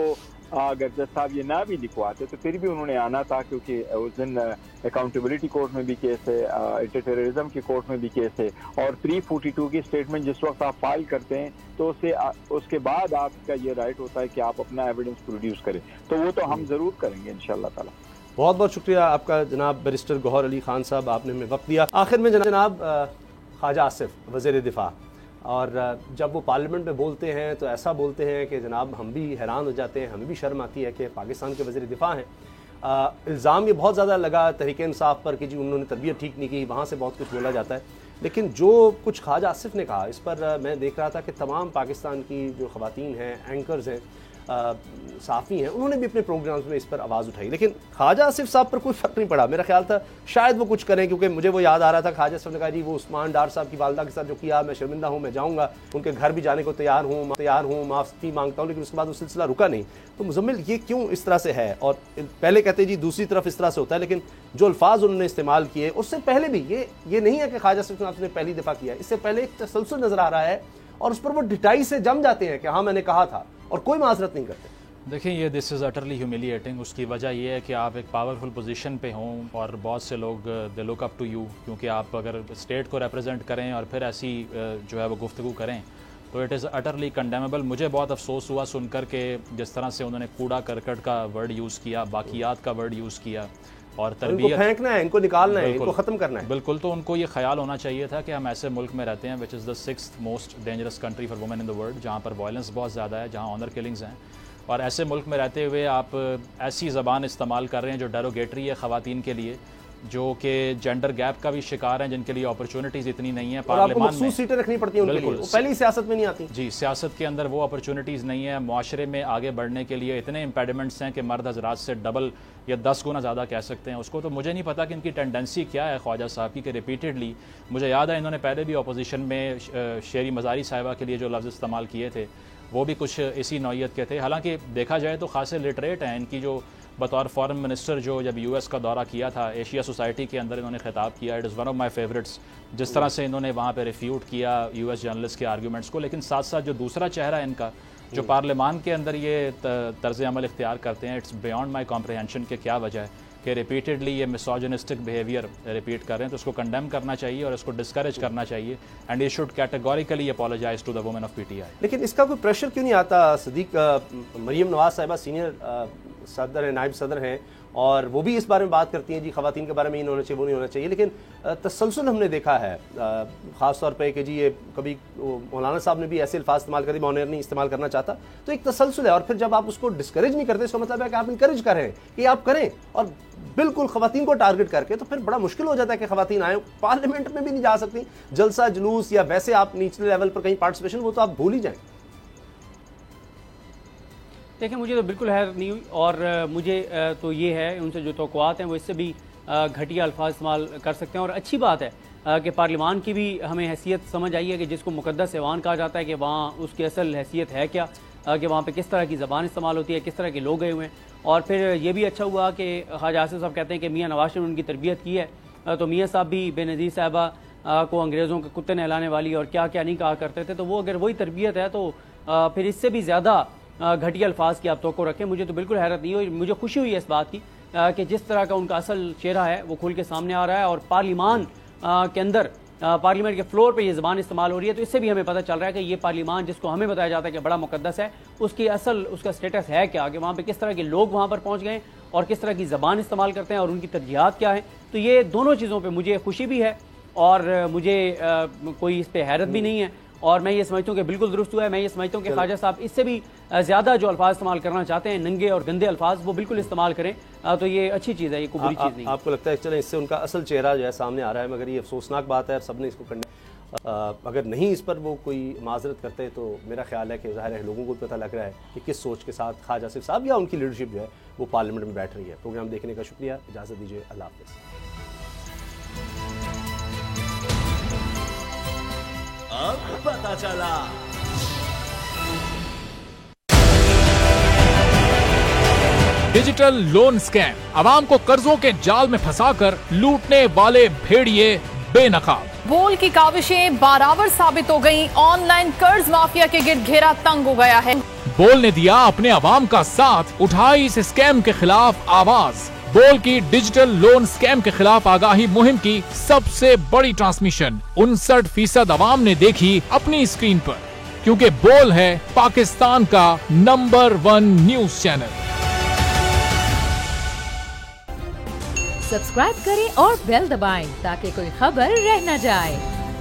F: अगर जज साहब ये ना भी लिखवाते तो फिर भी उन्होंने आना था, क्योंकि उस दिन अकाउंटेबिलिटी कोर्ट में भी केस है, एंटी टेररिज्म की कोर्ट में भी केस है। और 342 की स्टेटमेंट जिस वक्त आप फाइल करते हैं तो उसके बाद आपका ये राइट होता है कि आप अपना एविडेंस प्रोड्यूस करें, तो वो तो हम जरूर करेंगे इंशाल्लाह ताला।
C: बहुत बहुत शुक्रिया आपका जनाब बैरिस्टर गौहर अली खान साहब, आपने हमें वक्त दिया। आखिर में जनाब ख्वाजा आसिफ वज़ीर दिफा, और जब वो पार्लियामेंट में बोलते हैं तो ऐसा बोलते हैं कि जनाब हम भी हैरान हो जाते हैं, हमें भी शर्म आती है कि पाकिस्तान के वज़ीर दिफा हैं। इल्ज़ाम ये बहुत ज़्यादा लगा तहरीक इंसाफ पर कि जी उन्होंने तरबियत ठीक नहीं की, वहाँ से बहुत कुछ बोला जाता है। लेकिन जो कुछ ख्वाजा आसिफ ने कहा, इस पर मैं देख रहा था कि तमाम पाकिस्तान की जो ख़वातीन हैं, एंकर्स हैं, साफ़ी हैं, उन्होंने भी अपने प्रोग्राम्स में इस पर आवाज़ उठाई। लेकिन ख्वाजा आसिफ साहब पर कोई फ़र्क नहीं पड़ा। मेरा ख्याल था शायद वो कुछ करें, क्योंकि मुझे वो याद आ रहा था ख्वाजा साहब ने कहा जी वो उस्मान डार साहब की वालदा के साथ जो किया, मैं शर्मिंदा हूँ, मैं जाऊँगा उनके घर भी जाने को तैयार हूँ, माफ़ी मांगता हूँ। लेकिन उसके बाद वो सिलसिला रुका नहीं। तो मुज़म्मिल ये क्यों इस तरह से है? और पहले कहते जी दूसरी तरफ इस तरह से होता है, लेकिन जो अल्फाज उन्होंने इस्तेमाल किए उससे पहले भी ये नहीं है कि ख्वाजा आसिफ साहब ने पहली दफ़ा किया, इससे पहले एक तसलसल नज़र आ रहा है और उस पर वो डिटाई से जम जाते हैं कि हाँ मैंने कहा था, और कोई माजरत नहीं करते।
D: देखिए ये दिस इज़ अटरली ह्यूमिलिएटिंग। उसकी वजह यह है कि आप एक पावरफुल पोजीशन पे हों और बहुत से लोग they look up to you, क्योंकि आप अगर स्टेट को रिप्रेजेंट करें और फिर ऐसी जो है वो गुफ्तगू करें तो इट इज़ अटरली कंडेमेबल। मुझे बहुत अफसोस हुआ सुनकर के जिस तरह से उन्होंने कूड़ा करकट का वर्ड यूज़ किया, बाकियात का वर्ड यूज़ किया, और तरबियत
C: फेंकना है, इनको निकालना है, इनको ख़त्म करना है।
D: बिल्कुल, तो उनको ये ख्याल होना चाहिए था कि हम ऐसे मुल्क में रहते हैं which is the 6th most dangerous country for women in the world, जहाँ पर वायलेंस बहुत ज़्यादा है, जहाँ ऑनर किलिंग्स हैं। और ऐसे मुल्क में रहते हुए आप ऐसी ज़बान इस्तेमाल कर रहे हैं जो डेरोगेटरी है ख़वातीन के लिए, जो कि जेंडर गैप का भी शिकार हैं, जिनके लिए अपॉर्चुनिटीज़ इतनी नहीं है पार्लियामेंट में,
C: सीटें रखनी पड़ती हैं उनके लिए, वो पहली सियासत में नहीं आती।
D: जी, सियासत के अंदर वो अपॉर्चुनिटीज़ नहीं है। मुआशरे में आगे बढ़ने के लिए इतने इम्पेडिमेंट्स हैं कि मर्द हजरात से डबल या 10 गुना ज़्यादा कह सकते हैं उसको। तो मुझे नहीं पता कि इनकी टेंडेंसी क्या है ख्वाजा साहब की, कि रिपीटेडली, मुझे याद है इन्होंने पहले भी अपोजिशन में शेरी मज़ारी साहिबा के लिए जो लफ्ज़ इस्तेमाल किए थे वो भी कुछ इसी नौयत के थे। हालांकि देखा जाए तो खासे लिटरेट हैं। इनकी जो बतौर फॉरेन मिनिस्टर जो जब यूएस का दौरा किया था, एशिया सोसाइटी के अंदर इन्होंने खिताब किया, it is one of my favourites, जिस तरह से इन्होंने वहाँ पे रिफ्यूट किया यूएस जर्नलिस्ट के आर्गूमेंट्स को। लेकिन साथ साथ जो दूसरा चेहरा है इनका, जो पार्लियामान के अंदर ये तर्ज अमल इख्तियार करते हैं, इट्स बियॉन्ड माई कॉम्प्रहेंशन के क्या वजह है कि रिपीटेडली ये मिसोजिनिस्टिक बिहेवियर रिपीट कर रहे हैं। तो उसको कंडेम करना चाहिए और इसको डिस्करेज करना चाहिए, एंड ये should categorically apologise to the women of PTI.
C: लेकिन इसका कोई प्रेशर क्यों नहीं आता? सदीक मरियम नवाज साहिबा सीनियर सदर हैं, नायब सदर हैं, और वो भी इस बारे में बात करती हैं जी ख़वातीन के बारे में ये नहीं होना चाहिए, वो नहीं होना चाहिए। लेकिन तसलसल हमने देखा है ख़ास तौर पे कि जी ये कभी मौलाना साहब ने भी ऐसे अल्फाज इस्तेमाल कर दिए, मौनेर नहीं इस्तेमाल करना चाहता, तो एक तसलसल है। और फिर जब आप उसको डिस्करेज नहीं करते, इसका मतलब है कि आप इंकरेज कर रहे हैं कि आप करें, और बिल्कुल ख़वातीन को टारगेट करके, तो फिर बड़ा मुश्किल हो जाता है कि ख़वातीन आए, पार्लियामेंट में भी नहीं जा सकती, जलसा जुलूस या वैसे आप निचले लेवल पर कहीं पार्टिसिपेशन, वो तो आप भूल ही जाएँ।
B: देखिए मुझे तो बिल्कुल हैरत नहीं हुई, और मुझे तो ये है उनसे जो तवक्कुआत हैं वो इससे भी घटिया अल्फाज इस्तेमाल कर सकते हैं। और अच्छी बात है कि पार्लियामान की भी हमें हैसियत समझ आई है कि जिसको मुक़द्दस ऐवान कहा जाता है, कि वहाँ उसकी असल हैसियत है क्या, कि वहाँ पे किस तरह की ज़बान इस्तेमाल होती है, किस तरह के लोग गए हुए हैं। और फिर ये भी अच्छा हुआ कि ख्वाजा आसिफ साहब कहते हैं कि मियाँ नवाज ने उनकी तरबियत की है, तो मियाँ साहब भी बेनज़ीर साहिबा को अंग्रेज़ों के कुत्ते नहलाने वाली और क्या क्या नहीं कहा करते थे, तो वो अगर वही तरबियत है तो फिर इससे भी ज़्यादा घटिया अल्फाज की आप तवक्को रखें। मुझे तो बिल्कुल हैरत नहीं हुई, मुझे खुशी हुई है इस बात की कि जिस तरह का उनका असल चेहरा है वो खुल के सामने आ रहा है, और पार्लियामान के अंदर, पार्लियामेंट के फ्लोर पे ये ज़बान इस्तेमाल हो रही है। तो इससे भी हमें पता चल रहा है कि ये पार्लियामान जिसको हमें बताया जाता है कि बड़ा मुकद्दस है, उसकी असल उसका स्टेटस है क्या, कि वहाँ पे किस तरह के लोग वहाँ पर पहुँच गए और किस तरह की ज़बान इस्तेमाल करते हैं और उनकी तरजीहात क्या है। तो ये दोनों चीज़ों पर मुझे खुशी भी है और मुझे कोई इस पर हैरत भी नहीं है, और मैं ये समझता हूँ कि बिल्कुल दुरुस्त हुआ है। मैं ये समझता हूँ कि ख्वाजा साहब इससे भी ज़्यादा जो अल्फाज इस्तेमाल करना चाहते हैं, नंगे और गंदे अल्फाज, वो बिल्कुल इस्तेमाल करें, तो ये अच्छी चीज़ है, ये कोई बुरी चीज़ नहीं।
C: आपको लगता है चलें इससे उनका असल चेहरा जो है सामने आ रहा है, मगर ये अफसोसनाक बात है, सबने इसको करना। अगर नहीं इस पर वो कोई माजरत करते तो मेरा ख्याल है कि ज़ाहिर है लोगों को पता लग रहा है कि किस सोच के साथ ख्वाजा आसिफ साहब या उनकी लीडरशिप जो है वो पार्लियामेंट में बैठ रही है। प्रोग्राम देखने का शुक्रिया, इजाज़त दीजिए, अल्लाह हाफ़िज़।
E: अब पता चला।
D: डिजिटल लोन स्कैम, आवाम को कर्जों के जाल में फंसाकर लूटने वाले भेड़िए बेनकाब।
G: बोल की काविशें बारावर साबित हो गईं, ऑनलाइन कर्ज माफिया के गिर्द घेरा तंग हो गया है।
D: बोल ने दिया अपने आवाम का साथ, उठाई इस स्कैम के खिलाफ आवाज। बोल की डिजिटल लोन स्कैम के खिलाफ आगाही मुहिम की सबसे बड़ी ट्रांसमिशन 59% आवाम ने देखी अपनी स्क्रीन पर, क्योंकि बोल है पाकिस्तान का नंबर 1 न्यूज चैनल।
A: सब्सक्राइब करें और बेल दबाएं ताकि कोई खबर रह न जाए।